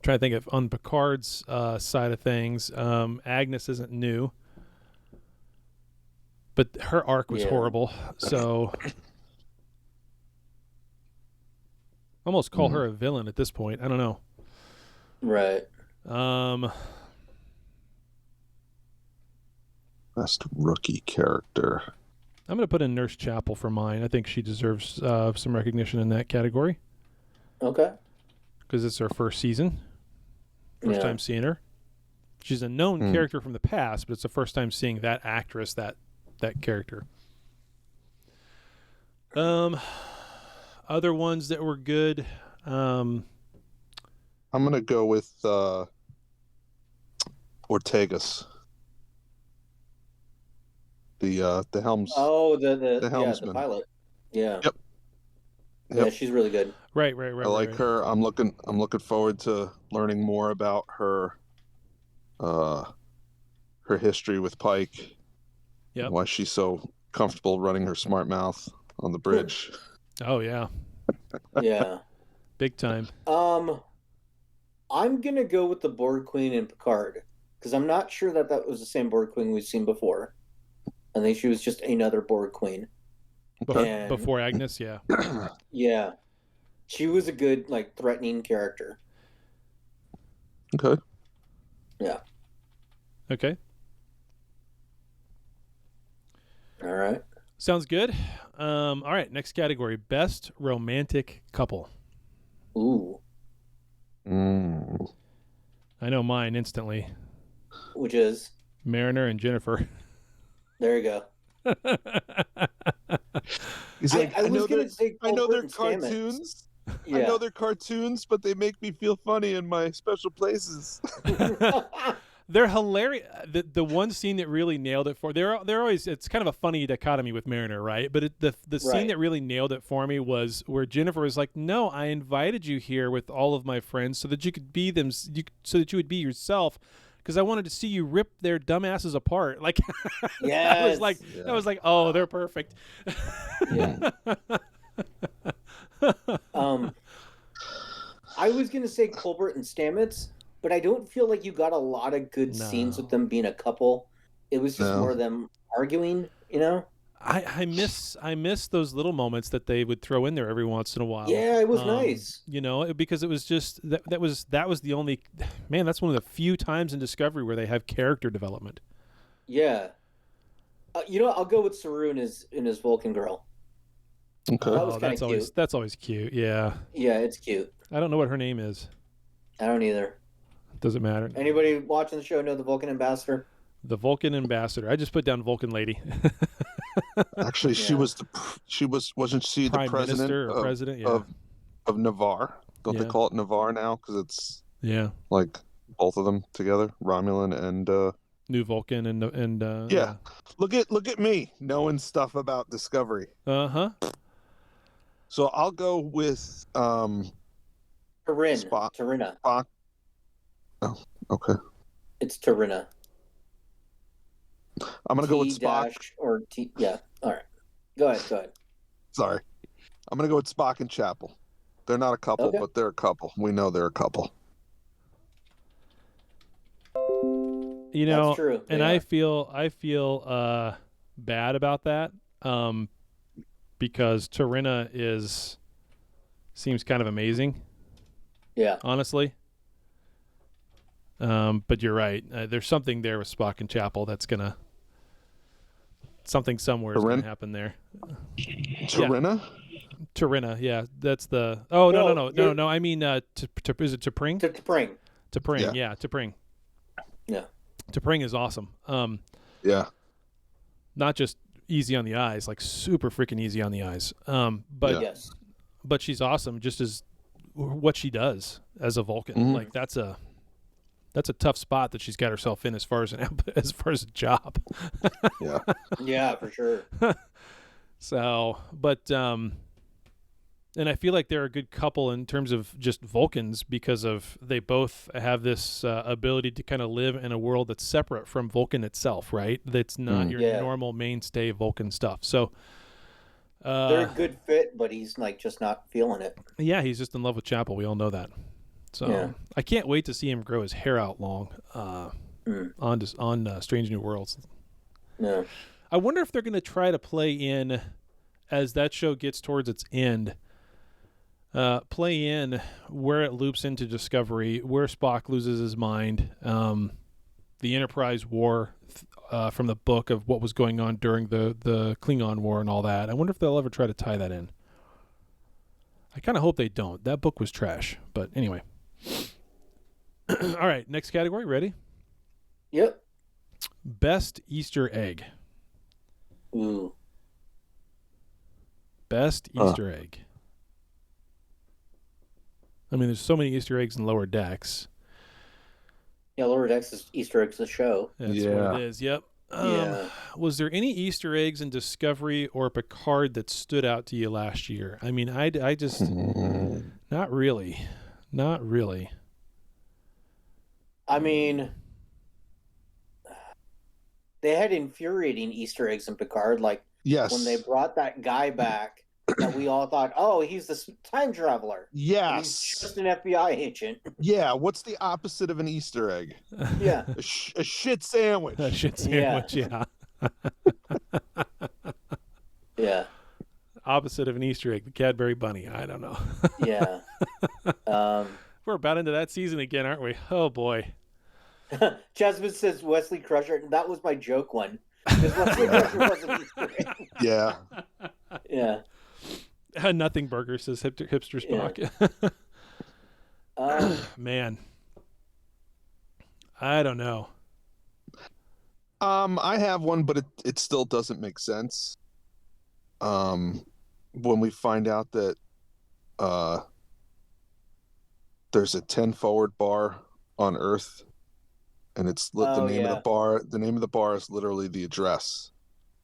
to think of on Picard's side of things. Agnes isn't new, but her arc was horrible. So almost call her a villain at this point. I don't know. Right. Best rookie character. I'm going to put in Nurse Chapel for mine. I think she deserves some recognition in that category. Okay. Because it's her first season. First time seeing her. She's a known character from the past, but it's the first time seeing that actress, that character. Other ones that were good. I'm gonna go with Ortegas. The helms. Oh, the helmsman. the pilot. Yeah. Yep. Yeah, she's really good. Right. I like her. I'm looking forward to learning more about her history with Pike. Yeah. Why she's so comfortable running her smart mouth on the bridge. Oh yeah. Yeah. Big time. I'm gonna go with the Borg Queen and Picard because I'm not sure that was the same Borg Queen we've seen before. I think she was just another Borg Queen. Before Agnes, yeah. Yeah. She was a good, like, threatening character. Okay. Yeah. Okay. All right. Sounds good. All right, next category. Best romantic couple. Ooh. I know mine instantly. Which is? Mariner and Jennifer. There you go. He's like, I know they're cartoons. Yeah. I know they're cartoons, but they make me feel funny in my special places. They're hilarious. The one scene that really nailed it for they're always, it's kind of a funny dichotomy with Mariner, right? But the scene that really nailed it for me was where Jennifer was like, "No, I invited you here with all of my friends so that you could be them, so that you would be yourself." Because I wanted to see you rip their dumbasses apart. Like, yeah, I was like, oh, they're perfect. Yeah. I was gonna say Colbert and Stamets, but I don't feel like you got a lot of good scenes with them being a couple. It was just more of them arguing, you know. I miss those little moments that they would throw in there every once in a while. Yeah, it was nice. You know, because it was just that was the only man. That's one of the few times in Discovery where they have character development. Yeah, you know, I'll go with Saru and his Vulcan girl. Okay, that was kind of cute. That's always cute. Yeah. Yeah, it's cute. I don't know what her name is. I don't either. Doesn't matter. Anybody watching the show know the Vulcan ambassador? The Vulcan ambassador. I just put down Vulcan lady. Actually, wasn't she Prime the president Minister or president? Yeah. of Navarre? Don't they call it Navarre now? Because it's like both of them together, Romulan and New Vulcan and yeah. Look at me knowing stuff about Discovery. Uh-huh. So I'll go with Tarina. Spock. Oh, okay. It's Tarina. I'm gonna go with Spock. Or T. Yeah. All right. Go ahead. Sorry. I'm gonna go with Spock and Chapel. They're not a couple, but they're a couple. We know they're a couple. You know, that's true. And I feel bad about that, because Tarina seems kind of amazing. Yeah. Honestly. But you're right. There's something there with Spock and Chapel that's something somewhere is gonna happen there. Tarina? Tarina, yeah, that's the. Oh no! I mean, is it T'Pring? T'Pring. T'Pring, yeah, T'Pring. Yeah. T'Pring is awesome. Yeah. Not just easy on the eyes, like super freaking easy on the eyes. But she's awesome just as what she does as a Vulcan. Mm-hmm. Like that's a tough spot that she's got herself in as far as a job. Yeah. Yeah, for sure. So, but and I feel like they're a good couple in terms of just Vulcans because of they both have this ability to kind of live in a world that's separate from Vulcan itself, right? That's not your normal mainstay Vulcan stuff. So they're a good fit, but he's like just not feeling it. Yeah, he's just in love with Chapel. We all know that. So I can't wait to see him grow his hair out long on Strange New Worlds. Yeah. I wonder if they're going to try to play in, as that show gets towards its end, play in where it loops into Discovery, where Spock loses his mind, the Enterprise War from the book of what was going on during the Klingon War and all that. I wonder if they'll ever try to tie that in. I kind of hope they don't. That book was trash. But anyway. All right, next category. Ready? Yep. Best Easter egg. Ooh. Best Easter egg. I mean, there's so many Easter eggs in Lower Decks. Yeah, Lower Decks is Easter eggs the show. That's what it is. Yep. Was there any Easter eggs in Discovery or Picard that stood out to you last year? I mean, I just not really. I mean, they had infuriating Easter eggs in Picard, like when they brought that guy back that we all thought, oh, he's the time traveler. Yes. He's just an FBI agent. Yeah, what's the opposite of an Easter egg? Yeah. A shit sandwich. A shit sandwich, yeah. Yeah. Opposite of an Easter egg, the Cadbury Bunny. I don't know. Yeah. We're about into that season again, aren't we? Oh, boy. Jasmine says Wesley Crusher, and that was my joke one. Because Wesley Crusher was an Easter egg. Yeah. Yeah. Nothing Burger says hipster Spock. Yeah. Man. I don't know. I have one, but it still doesn't make sense. When we find out that there's a 10 forward bar on Earth, and it's the name of the bar. The name of the bar is literally the address.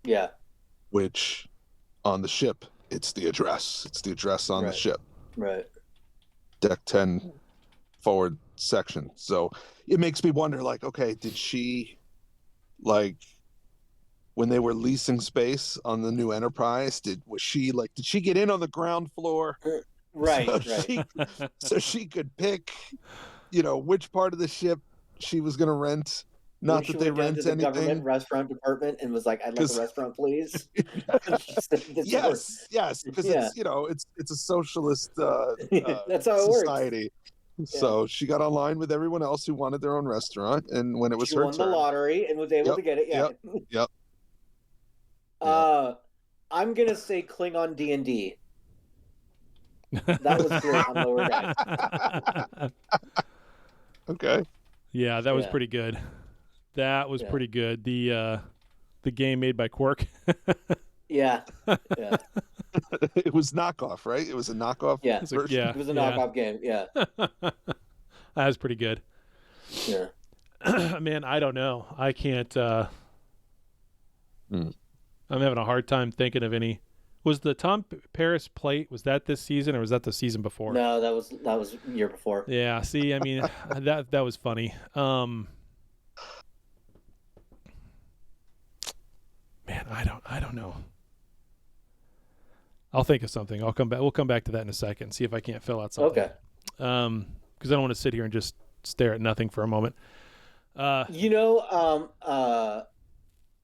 Yeah. Which on the ship, it's the address. It's the address on the ship. Right. Deck 10 forward section. So it makes me wonder, like, okay, did she, like, when they were leasing space on the new Enterprise, did she get in on the ground floor? Right. So she could pick, which part of the ship she was going to rent. Not that they rent anything. Government restaurant department and was like, "I'd like a restaurant, please." Yes, because it's a socialist that's how it society. Works. So she got online with everyone else who wanted their own restaurant, and when it was she her won turn, the lottery and was able to get it. Yeah. Yep. I'm gonna say Klingon D&D. That was great on Lower Decks. Okay. Yeah, that was pretty good. That was pretty good. The game made by Quark. Yeah. Yeah. It was knockoff, right? It was a knockoff. Yeah. Version? It was a knockoff game. Yeah. That was pretty good. Yeah. Man, I don't know. I can't. I'm having a hard time thinking of any. Was the Tom Paris plate? Was that this season or was that the season before? No, that was year before. Yeah. See, I mean, that was funny. Man, I don't know. I'll think of something. We'll come back to that in a second. See if I can't fill out something. Okay. Because I don't want to sit here and just stare at nothing for a moment.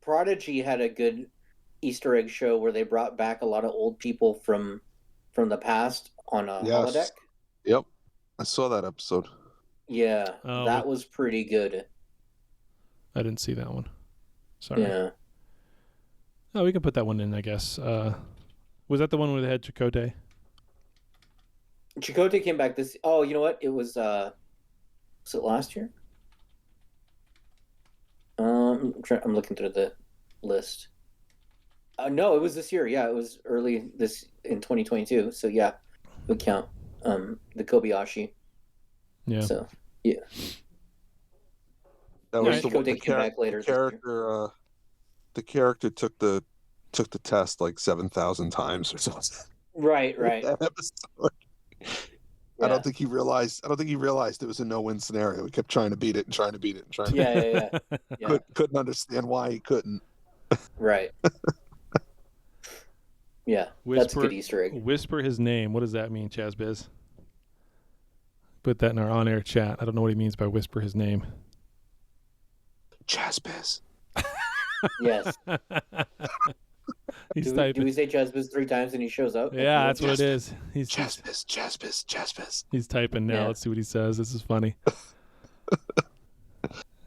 Prodigy had a good Easter egg show where they brought back a lot of old people from the past on a holodeck. Yep, I saw that episode. Yeah, that was pretty good. I didn't see that one. Sorry. Yeah. Oh, we can put that one in, I guess. Was that the one where they had Chakotay? Chakotay came back this. Oh, you know what? It was. Was it last year? I'm looking through the list. No, it was this year. Yeah, it was early in 2022. So yeah, would count. The Kobayashi. Yeah. So yeah. That was Chakotay came back later. The character took the test like 7,000 times or something. Right. That episode. Yeah. I don't think he realized it was a no-win scenario. He kept trying to beat it. Yeah. Couldn't understand why he couldn't. Right. Yeah, that's a good Easter egg. Whisper his name. What does that mean, Chazbiz? Put that in our on-air chat. I don't know what he means by whisper his name. Chazbiz. Yes. Do we say Chazbiz 3 times and he shows up? Yeah, that's what it is. He's Chazbiz. He's typing now. Yeah. Let's see what he says. This is funny.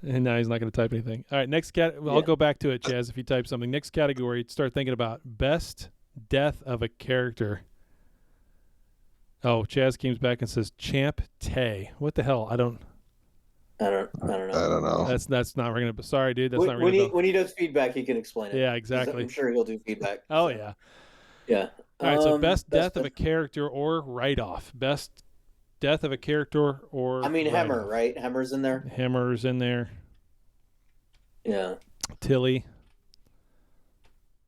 And now he's not going to type anything. All right, next I'll go back to it, Chaz, if you type something. Next category, start thinking about best death of a character. Oh, Chaz comes back and says Champ Tay. What the hell? I don't know. I don't know. That's not ringing up. Sorry, dude. That's not ringing up. When he does feedback, he can explain it. Yeah, exactly. I'm sure he'll do feedback. Oh, yeah. Yeah. All right, so best death of a character or write-off. Best death of a character or Hemmer, right? Hemmer's in there. Hemmer's in there. Yeah. Tilly.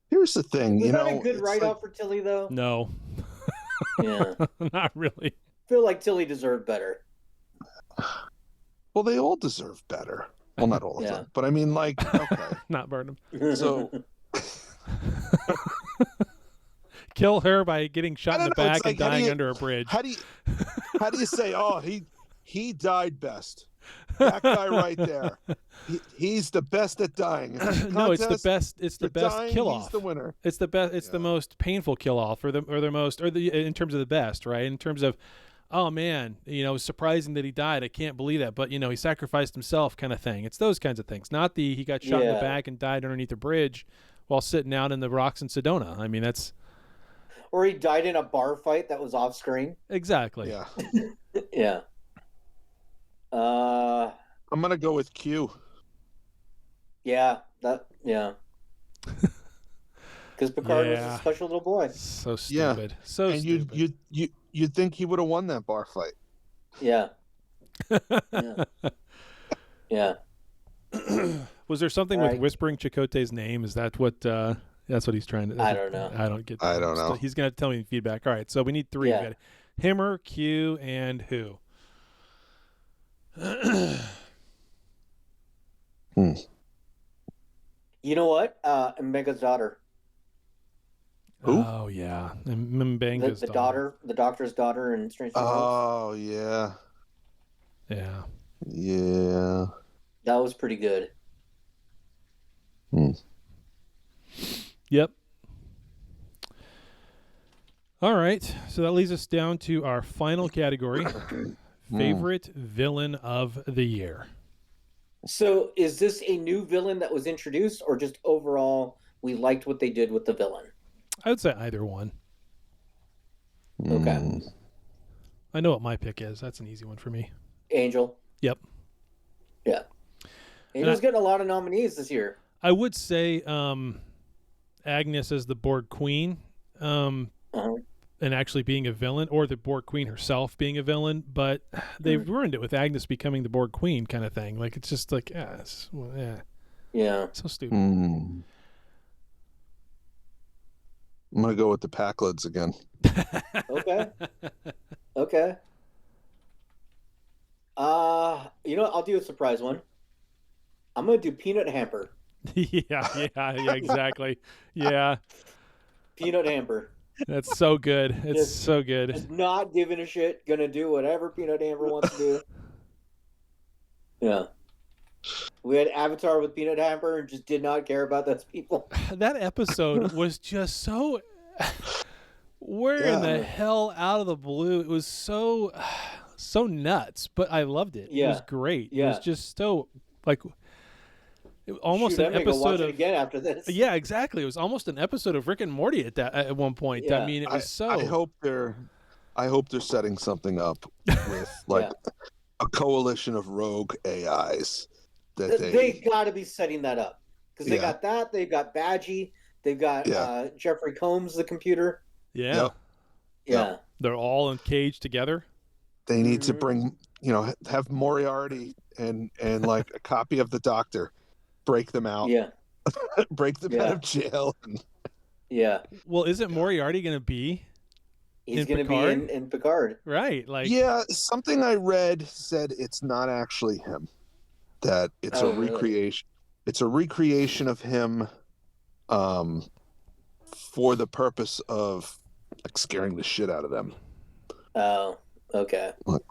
Here's the thing, Was that a good write-off for Tilly, though? No. Yeah. Not really. I feel like Tilly deserved better. Well, they all deserve better. Well, not all of them, but I mean, like, okay. Not Burnham. So kill her by getting shot in the back and dying under a bridge. How do you say, oh, he died best? That guy right there. He's the best at dying. No, it's the best. It's the best kill off. He's the winner. It's the best. It's the most painful kill off, in terms of the best, right? In terms of, oh man, it's surprising that he died. I can't believe that, but he sacrificed himself, kind of thing. It's those kinds of things, not he got shot in the back and died underneath a bridge while sitting out in the rocks in Sedona. I mean, that's. Or he died in a bar fight that was off screen. Exactly. Yeah. Yeah. I'm gonna go with Q. Yeah. Because Picard was a special little boy. So stupid. Yeah. So and stupid. you'd think he would have won that bar fight. Yeah. Yeah. Was there something with whispering Chakotay's name? Is that what? That's what he's trying to. I don't know. I don't get that. I don't know. He's gonna have to tell me feedback. All right, so we need 3. Yeah. We got Himmer, Q, and who? You know what? Mbega's daughter. Who? Oh yeah, Mbenga's daughter. The doctor's daughter in Strange New Worlds. Oh yeah. Yeah. Yeah. That was pretty good. Yep. All right, so that leads us down to our final category, favorite villain of the year. So is this a new villain that was introduced, or just overall we liked what they did with the villain? I would say either one. Okay. I know what my pick is. That's an easy one for me. Angel. Yep. Yeah. Angel's getting a lot of nominees this year. I would say Agnes as the Borg Queen, and actually being a villain, or the Borg Queen herself being a villain, but they've ruined it with Agnes becoming the Borg Queen kind of thing. Like, it's just like, Yeah. So stupid. I'm gonna go with the Packlids again. Okay. I'll do a surprise one. I'm gonna do Peanut Hamper. yeah, exactly. Yeah. Peanut Hamper. That's so good. It's so good. Just not giving a shit. Gonna do whatever Peanut Hamper wants to do. Yeah. We had Avatar with Peanut Hamper and just did not care about those people. That episode was just so... Where in the hell out of the blue? It was so nuts, but I loved it. Yeah. It was great. Yeah. It was just so, like... almost Shoot, an episode of again after this. Yeah, exactly. It was almost an episode of Rick and Morty at one point. Yeah. I mean, it was I hope they're setting something up with a coalition of rogue AIs that they got to be setting that up because they got that. They've got Badgie. They've got Jeffrey Combs, the computer. Yeah. Yeah. They're all in Cage together. They need to bring, have Moriarty and like a copy of the Doctor. Break them out. Yeah. Break them out of jail. Yeah. Well, isn't Moriarty going to be? He's going to be in Picard. Right. Yeah, something I read said it's not actually him. That it's a recreation. Really? It's a recreation of him for the purpose of scaring the shit out of them. Oh, okay. What?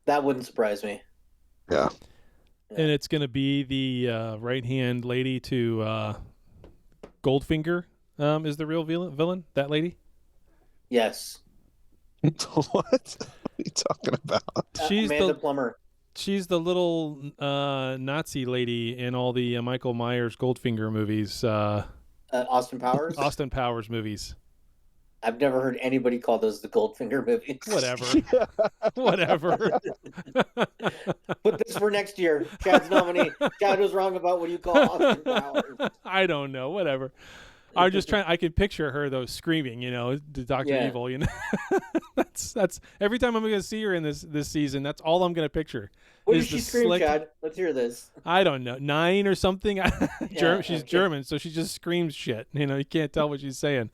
That wouldn't surprise me. Yeah. And it's going to be the right-hand lady to Goldfinger is the real villain, that lady? Yes. What are you talking about? She's Amanda Plummer. She's the little Nazi lady in all the Michael Myers Goldfinger movies. Austin Powers? Austin Powers movies. I've never heard anybody call those the Goldfinger movies. Whatever. Whatever. Put this for next year. Chad's nominee. Chad was wrong about what you call Austin Powers. I don't know. Whatever. I'm just trying. I can picture her though screaming, the Dr. Evil. That's every time I'm going to see her in this season. That's all I'm going to picture. What does she scream, Chad? Let's hear this. I don't know. 9 or something. She's German, so she just screams shit. You can't tell what she's saying.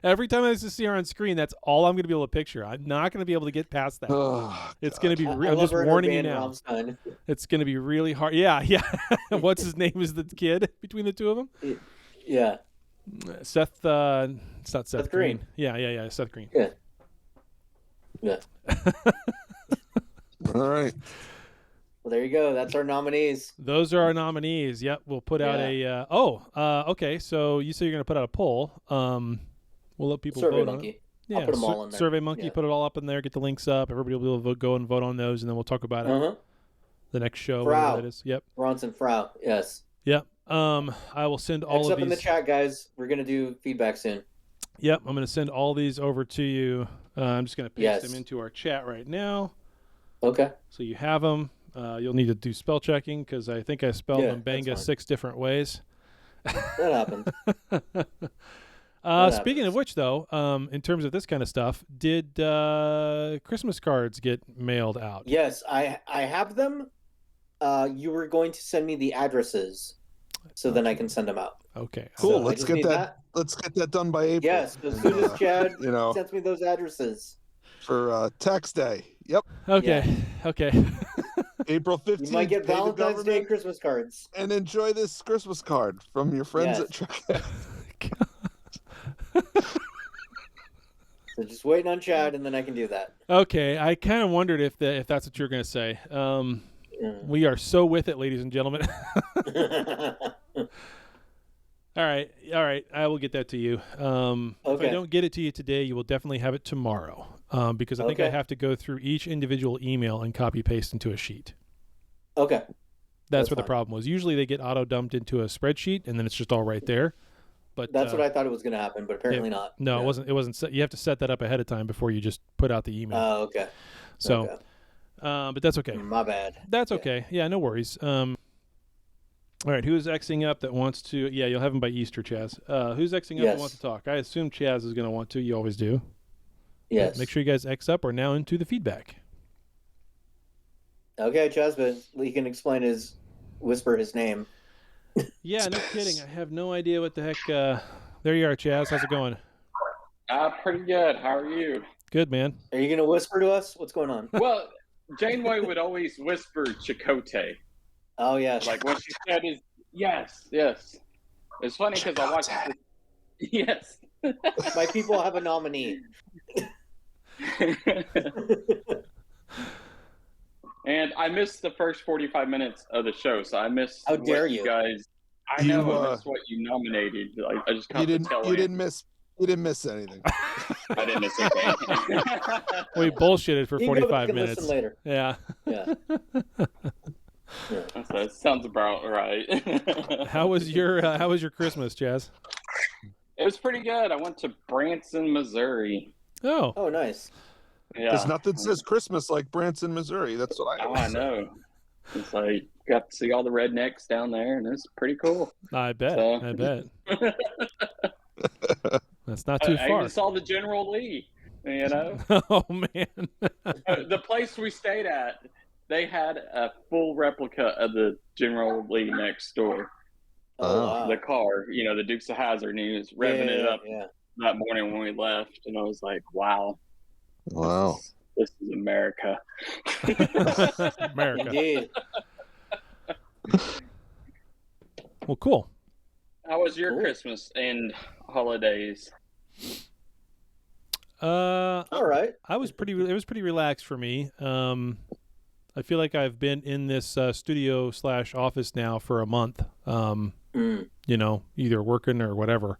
Every time I see her on screen, that's all I'm going to be able to picture. I'm not going to be able to get past that. Oh, it's going to be. I'm just warning you now. It's going to be really hard. Yeah. What's his name? Is the kid between the two of them? Yeah. Seth. It's not Seth Green. Yeah. Seth Green. Yeah. All right. Well, there you go. That's our nominees. Those are our nominees. Yep. We'll put out a. Okay. So you say you're going to put out a poll. We'll let people Survey vote Monkey. on it. I'll put them all in there. Survey Monkey, put it all up in there, get the links up. Everybody will be able to go and vote on those, and then we'll talk about it the next show. Frau. That is. Yep. Bronson Frau. Yes. Yep. I will send all of these. in the chat, guys. We're going to do feedback soon. Yep. I'm going to send all these over to you. I'm just going to paste them into our chat right now. Okay. So you have them. You'll need to do spell checking because I think I spelled Mbanga 6 different ways. That happened. Speaking of which, though, in terms of this kind of stuff, did Christmas cards get mailed out? Yes, I have them. You were going to send me the addresses, so then I can send them out. Okay, cool. So let's get that. Let's get that done by April. Yes, as soon as Chad sends me those addresses for tax day. Yep. Okay. Yeah. Okay. April 15th. You might get Valentine's Day Christmas cards. And enjoy this Christmas card from your friends at Trekcast. So just waiting on Chad, and then I can do that. Okay, I kind of wondered if that's what you were going to say. We are so with it, ladies and gentlemen. All right. I will get that to you. If I don't get it to you today, you will definitely have it tomorrow. Because I think I have to go through each individual email and copy paste into a sheet. Okay. That's what the problem was. Usually they get auto dumped into a spreadsheet, and then it's just all right there. But that's what I thought it was going to happen, but apparently not. No, it wasn't. You have to set that up ahead of time before you just put out the email. Oh, okay. So But that's okay. My bad. That's okay. Yeah, no worries. All right, who's Xing up that wants to? Yeah, you'll have him by Easter, Chaz. Who's Xing up that wants to talk? I assume Chaz is going to want to. You always do. Yes. But make sure you guys X up. We're now into the feedback. Okay, Chaz, but he can whisper his name. Yeah, no kidding. I have no idea what the heck. There you are, Chaz. How's it going? Pretty good. How are you? Good, man. Are you going to whisper to us? What's going on? Well, Janeway would always whisper Chakotay. Oh, yeah. Like when she said his, yes. It's funny because I watched it. Yes. My people have a nominee. And I missed the first 45 minutes of the show, so I missed How dare what you guys. I know I missed what you nominated. I just caught the tail end. You didn't miss anything. I didn't miss anything. We bullshitted for You 45 can minutes. listen later. Yeah. Yeah. That sounds about right. How was your Christmas, Chaz? It was pretty good. I went to Branson, Missouri. Oh, nice. Yeah. There's nothing says Christmas like Branson, Missouri. That's what I always say. Know. It's like got to see all the rednecks down there, and it's pretty cool. I bet. So. I bet. That's not too I far. even saw the General Lee. You know. Oh man. The place we stayed at, they had a full replica of the General Lee next door. Oh, wow. The car, the Dukes of Hazzard, and he was revving it up that morning when we left, and I was like, "Wow, this is America." America. Indeed. Well, cool. How was your Christmas and holidays? All right. It was pretty relaxed for me. I feel like I've been in this studio / office now for a month. Either working or whatever.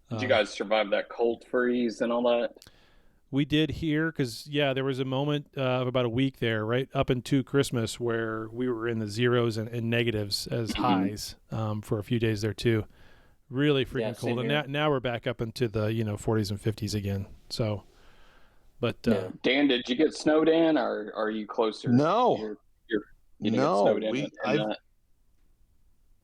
Did you guys survive that cold freeze and all that? We did here because, there was a moment of about a week there, right up into Christmas, where we were in the zeros and negatives as highs for a few days there too. Really freaking cold. And now we're back up into the 40s and 50s again. So, but Dan, did you get snowed in, or are you closer? No, you didn't get snowed in.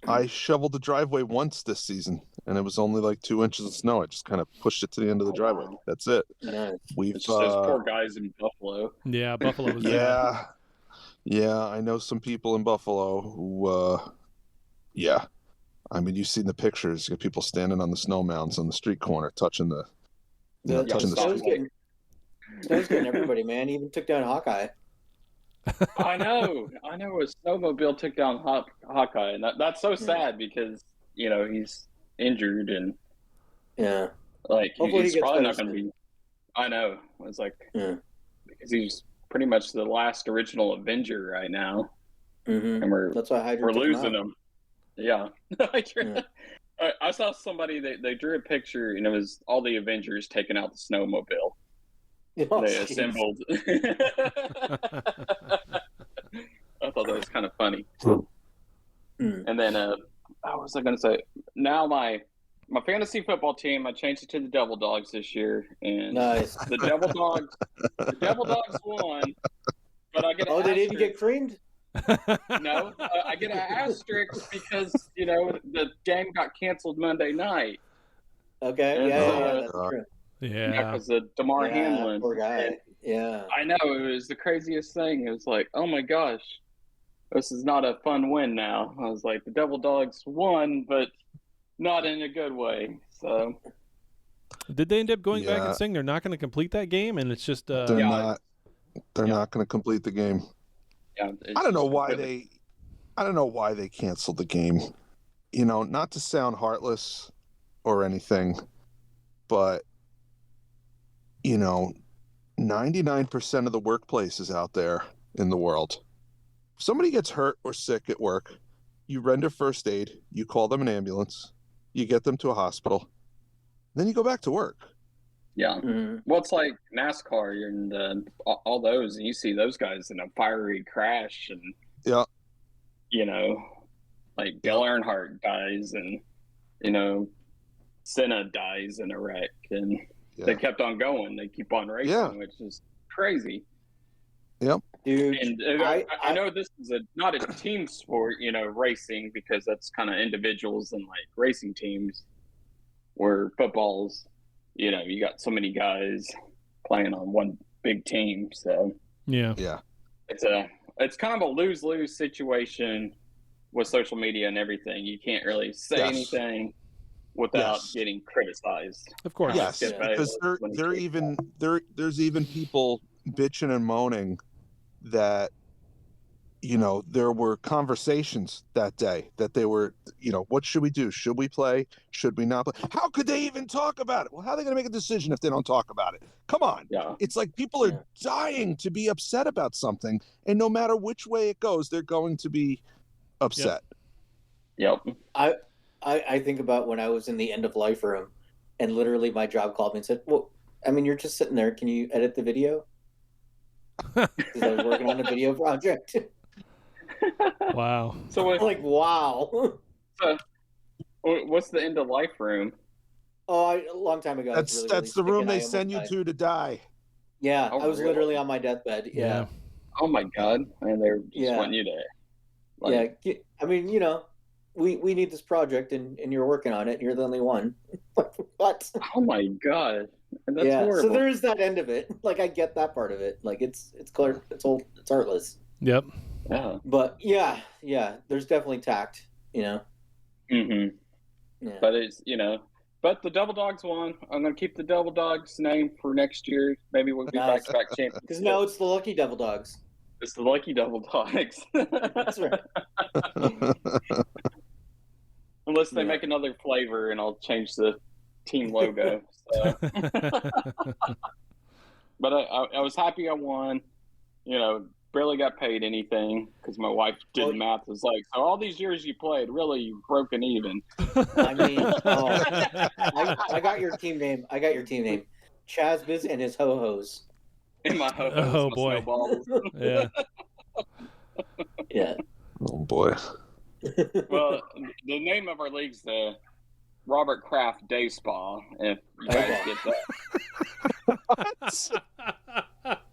I shoveled the driveway once this season, and it was only like 2 inches of snow. I just kind of pushed it to the end of the driveway. That's it. Nice. It's just those poor guys in Buffalo. Yeah, Buffalo was bad. Yeah, I know some people in Buffalo who, I mean, you've seen the pictures. You got people standing on the snow mounds on the street corner, touching the street. Snow's getting everybody, man. He even took down Hawkeye. I know. A snowmobile took down Hawkeye, and that's so sad because he's injured and like he's probably not going to be. I know. It's like because he's pretty much the last original Avenger right now, and we're losing him. Yeah. I saw somebody they drew a picture, and it was all the Avengers taking out the snowmobile. Oh, they assembled. I thought that was kind of funny. And then, what was I going to say? Now my fantasy football team, I changed it to the Devil Dogs this year, and the Devil Dogs won. But I get an they didn't get creamed? No, I get an asterisk because the game got canceled Monday night. Okay, that's true. Yeah, because of DeMar Hamlin. Poor guy. Yeah, I know, it was the craziest thing. It was like, oh my gosh, this is not a fun win. Now I was like, the Devil Dogs won, but not in a good way. So, did they end up going back and saying they're not going to complete that game, and it's just they're not going to complete the game. Yeah, I don't know why they canceled the game. Not to sound heartless or anything, but 99% of the workplaces out there in the world, if somebody gets hurt or sick at work, you render first aid, you call them an ambulance, you get them to a hospital, then you go back to work. Yeah. Well, it's like NASCAR and all those, and you see those guys in a fiery crash, and like Dale Earnhardt dies, and Senna dies in a wreck, and they kept on going. They keep on racing, which is crazy. Yep. Dude, And I know this is not a team sport, racing, because that's kind of individuals and like racing teams. Where football's, you got so many guys playing on one big team, so yeah, it's kind of a lose-lose situation with social media and everything. You can't really say anything without getting criticized. Of course, yes, because there's even people bitching and moaning that there were conversations that day that they were, what should we do? Should we play? Should we not play? How could they even talk about it? Well, how are they going to make a decision if they don't talk about it? Come on. Yeah. It's like people are dying to be upset about something, and no matter which way it goes, they're going to be upset. Yep. I think about when I was in the end of life room, and literally my job called me and said, well, I mean, you're just sitting there. Can you edit the video? Because I was working on a video project. Wow. So wow. So, what's the end of life room? Oh, a long time ago. That's the room they send you to die. Yeah, I was literally on my deathbed. Yeah. Oh my God! And they're just wanting you to. Yeah, I mean, we need this project, and you're working on it. And you're the only one. What? Oh my God! That's horrible. So there is that end of it. Like I get that part of it. Like it's clear. It's old. It's artless. Yep. Yeah. But yeah. There's definitely tact. Mm-hmm. Yeah. But it's but the Devil Dogs won. I'm gonna keep the Devil Dogs name for next year. Maybe we'll be back-to-back champions. Because no, it's the Lucky Devil Dogs. It's the Lucky Devil Dogs. That's right. Unless they make another flavor, and I'll change the team logo. So. But I was happy I won. Barely got paid anything because my wife did math. Was like, so all these years you played, really, you've broken even. I mean, I got your team name. Chazbiz and his ho-hos. And my ho-hos. Oh, boy. Yeah. Yeah. Oh, boy. Well, the name of our league's the Robert Kraft Day Spa, if you guys get that.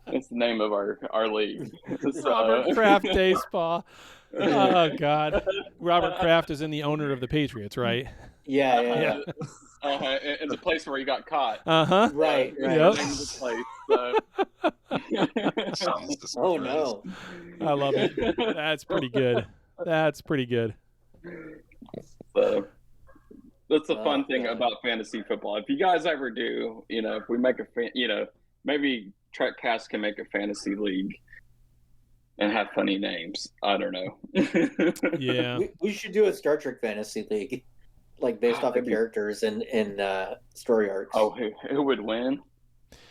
It's the name of our league. Robert Kraft Day Spa. Oh, God. Robert Kraft is the owner of the Patriots, right? Yeah. It's a place where he got caught. Uh-huh. Right. Yep. Place, Oh, no. I love it. That's pretty good. So that's the fun thing about fantasy football. If you guys ever do, if we make maybe Trekcast can make a fantasy league and have funny names. I don't know. Yeah. We should do a Star Trek fantasy league, like based off of characters and story arcs. Oh, who would win?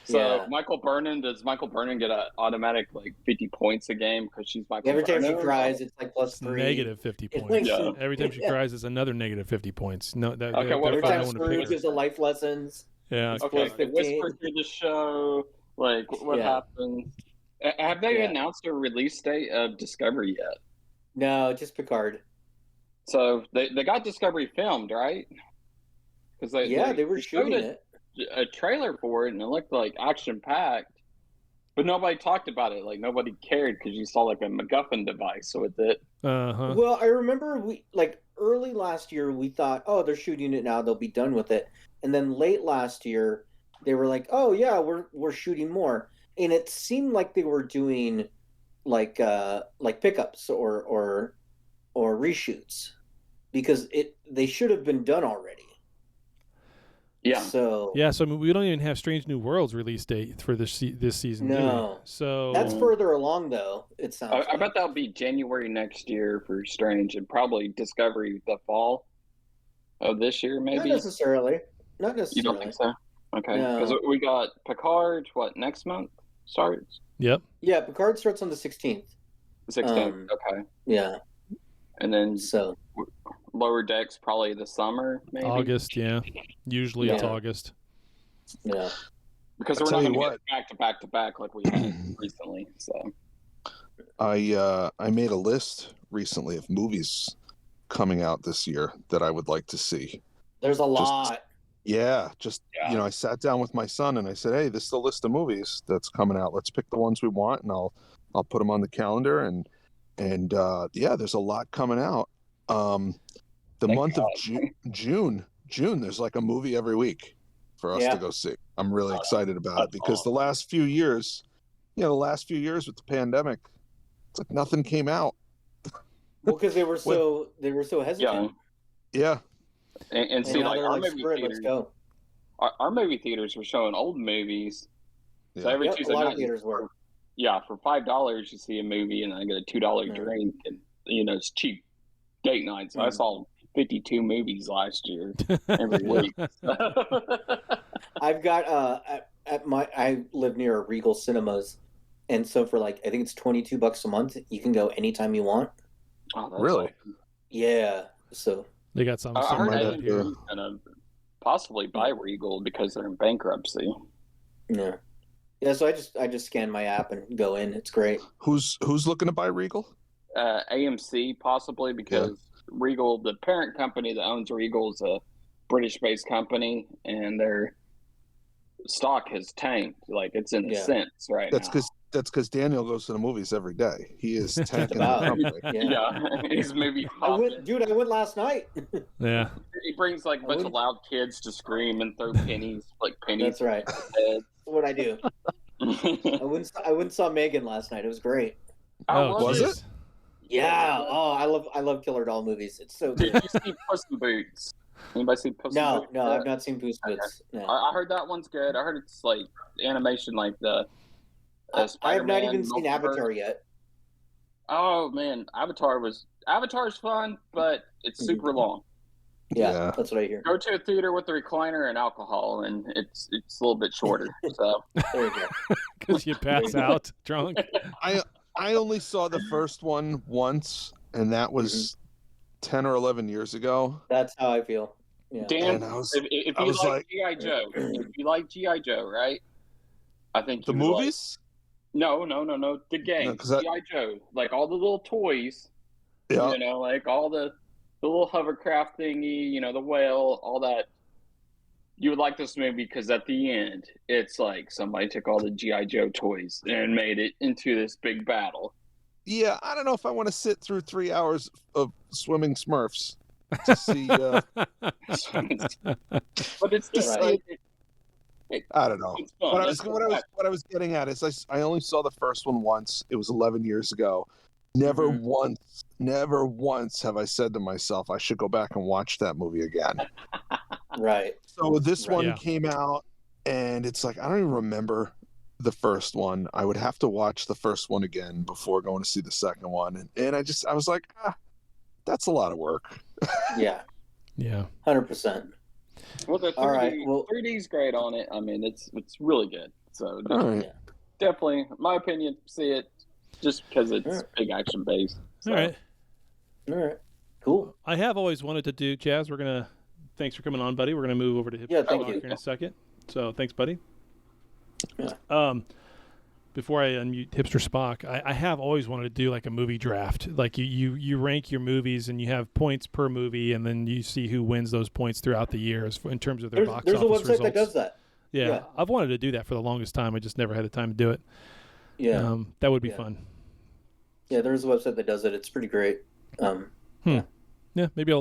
So does Michael Burnham get an automatic 50 points a game because she's Michael Every time Burnham? she cries, it's +3. Negative 50 points. Yeah. Every time she cries, it's another negative 50 points. No, every time Scrooge is a life lessons. Yeah. Okay. Whisper through the show. What happened? Have they announced a release date of Discovery yet? No, just Picard. So they got Discovery filmed, right? Because they were shooting a trailer for it, and it looked action packed, but nobody talked about it. Nobody cared because you saw a MacGuffin device with it. Uh-huh. Well, I remember we early last year we thought, oh, they're shooting it now, they'll be done with it, and then late last year they were like, oh yeah, we're shooting more, and it seemed like they were doing pickups or reshoots because they should have been done already. Yeah. So we don't even have Strange New Worlds release date for this season. No. So that's further along though. It sounds. I bet that'll be January next year for Strange, and probably Discovery the fall of this year, maybe. Not necessarily. You don't think so? Okay. Because we got Picard. What, next month starts? Yep. Yeah, Picard starts on the 16th. The 16th. Okay. Yeah. And then Lower Decks probably the summer, maybe August. Yeah. Usually it's August. Yeah. Because we're not going to get back to back like we had recently. So I made a list recently of movies coming out this year that I would like to see. There's a lot. I sat down with my son and I said, hey, this is the list of movies that's coming out. Let's pick the ones we want, and I'll I'll put them on the calendar, and yeah, there's a lot coming out. The month of June, there's like a movie every week for us to go see. I'm really excited about it because the last few years with the pandemic, it's like nothing came out. Well, because they were so hesitant. Yeah. And see, like our movie theaters, let's go. Our movie theaters were showing old movies. Yeah. So every Tuesday night, theaters were. Yeah, for $5 you see a movie, and I get a $2 drink, and it's cheap date night. So I saw 52 movies last year every week. I've got I live near Regal Cinemas, and so for I think it's $22 a month, you can go anytime you want. Oh, that's really? Awesome. Yeah. So they got something. I heard AMC's gonna possibly buy Regal because they're in bankruptcy. Yeah. Yeah, so I just scan my app and go in. It's great. Who's looking to buy Regal? AMC possibly, because Regal, the parent company that owns Regal, is a British-based company, and their stock has tanked. Like it's in the cents right now. That's because Daniel goes to the movies every day. He is tanking the company. He's maybe. I went last night. Yeah. He brings like a bunch of loud kids to scream and throw pennies. That's right. That's what I do. I went and saw Megan last night. It was great. Oh, was it? Yeah. Oh, I love killer doll movies. It's so good. Did you see Puss in Boots? Anybody see Puss in Boots? No, I've not seen Puss in Boots. No. I heard that one's good. I heard it's like animation, like the. I have not even seen Avatar yet. Oh man, Avatar's fun, but it's super long. Yeah, that's what I hear. Go to a theater with a recliner and alcohol, and it's a little bit shorter. So there you go. Because you pass out drunk. I only saw the first one once, and that was 10 or 11 years ago. That's how I feel. Yeah. Dan, if you like G.I. Joe, G.I. Joe, right? I think the movies. No. The game, G.I. Joe, like all the little toys. Yeah. Like all the little hovercraft thingy, the whale, all that. You would like this movie because at the end, it's like somebody took all the G.I. Joe toys and made it into this big battle. Yeah, I don't know if I want to sit through 3 hours of swimming Smurfs to see. But it's just I don't know. What I was getting at is I only saw the first one once. It was 11 years ago. Never once have I said to myself, I should go back and watch that movie again. Right. So this one came out, and it's like, I don't even remember the first one. I would have to watch the first one again before going to see the second one. And I was like, that's a lot of work. Yeah. Yeah. 100%. Well, the 3D's great on it. I mean, it's really good. So definitely, my opinion, see it just because it's big action based. So. All right. Cool. I have always wanted to do, Chaz, thanks for coming on, buddy. We're going to move over to Hipster Spock here in a second. So thanks, buddy. Yeah. Before I unmute Hipster Spock, I have always wanted to do like a movie draft. Like you rank your movies and you have points per movie, and then you see who wins those points throughout the years in terms of their box office results. There's a website that does that. Yeah, I've wanted to do that for the longest time. I just never had the time to do it. Yeah. That would be fun. Yeah, there's a website that does it. It's pretty great. Yeah, maybe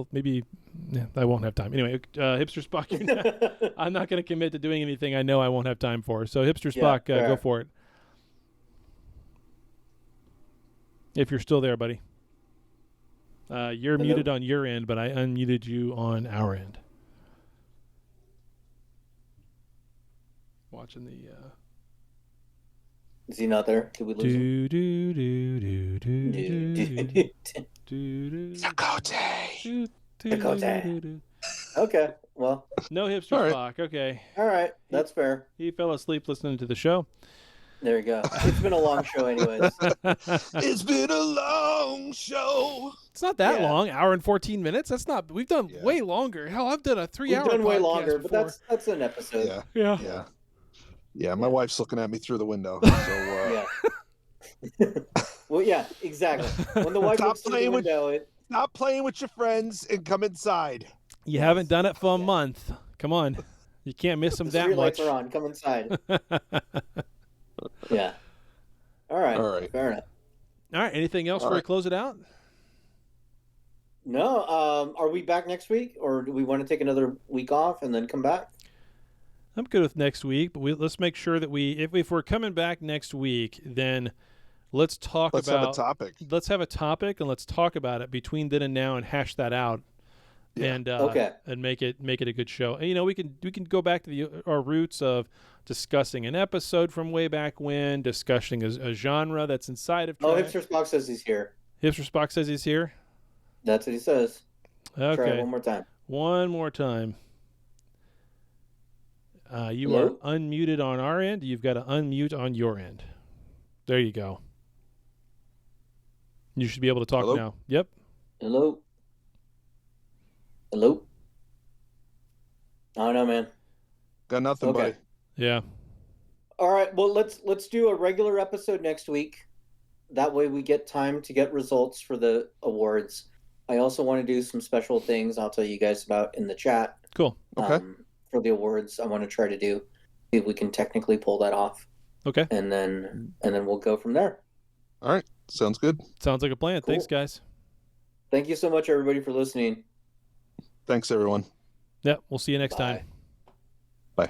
I won't have time. Anyway, Hipster Spock, I'm not going to commit to doing anything I know I won't have time for. So Hipster Spock, go for it. If you're still there, buddy. You're muted on your end, but I unmuted you on our end. Watching the... Is he not there? Did we lose him? Dakota. Okay, well. No Hipster Spock. Okay. All right, that's fair. He fell asleep listening to the show. There you go. It's been a long show anyways. It's been a long show. It's not that long. Hour and 14 minutes. That's not. We've done way longer. Hell, I've done a 3 hour. We've done way longer, before. but that's an episode. Yeah. My wife's looking at me through the window. So, Well, yeah, exactly. When the wife looks through the window, stop playing with your friends and come inside. You haven't done it for a month. Come on. You can't miss them that much. The street lights are on. Come inside. Yeah. All right. All right. Fair enough. All right. Anything else before we close it out? No. Are we back next week, or do we want to take another week off and then come back? I'm good with next week, but let's make sure that if we're coming back next week, then let's have a topic. Let's have a topic and let's talk about it between then and now and hash that out. Yeah. And make it a good show. And, we can go back to our roots of discussing an episode from way back when, discussing a genre that's inside of. Hipster Spock says he's here. Hipster Spock says he's here. That's what he says. Okay. Try it one more time. One more time. You Hello? are unmuted on our end. You've got to unmute on your end. There you go. You should be able to talk now. Yep. Hello. Hello. I don't know, man. Got nothing, buddy. Yeah. All right. Well, let's do a regular episode next week. That way we get time to get results for the awards. I also want to do some special things I'll tell you guys about in the chat. Cool. Okay. For the awards, I want to try to see if we can technically pull that off. Okay. And then we'll go from there. All right. Sounds good. Sounds like a plan. Cool. Thanks, guys. Thank you so much, everybody, for listening. Thanks, everyone. Yeah, we'll see you next time. Bye.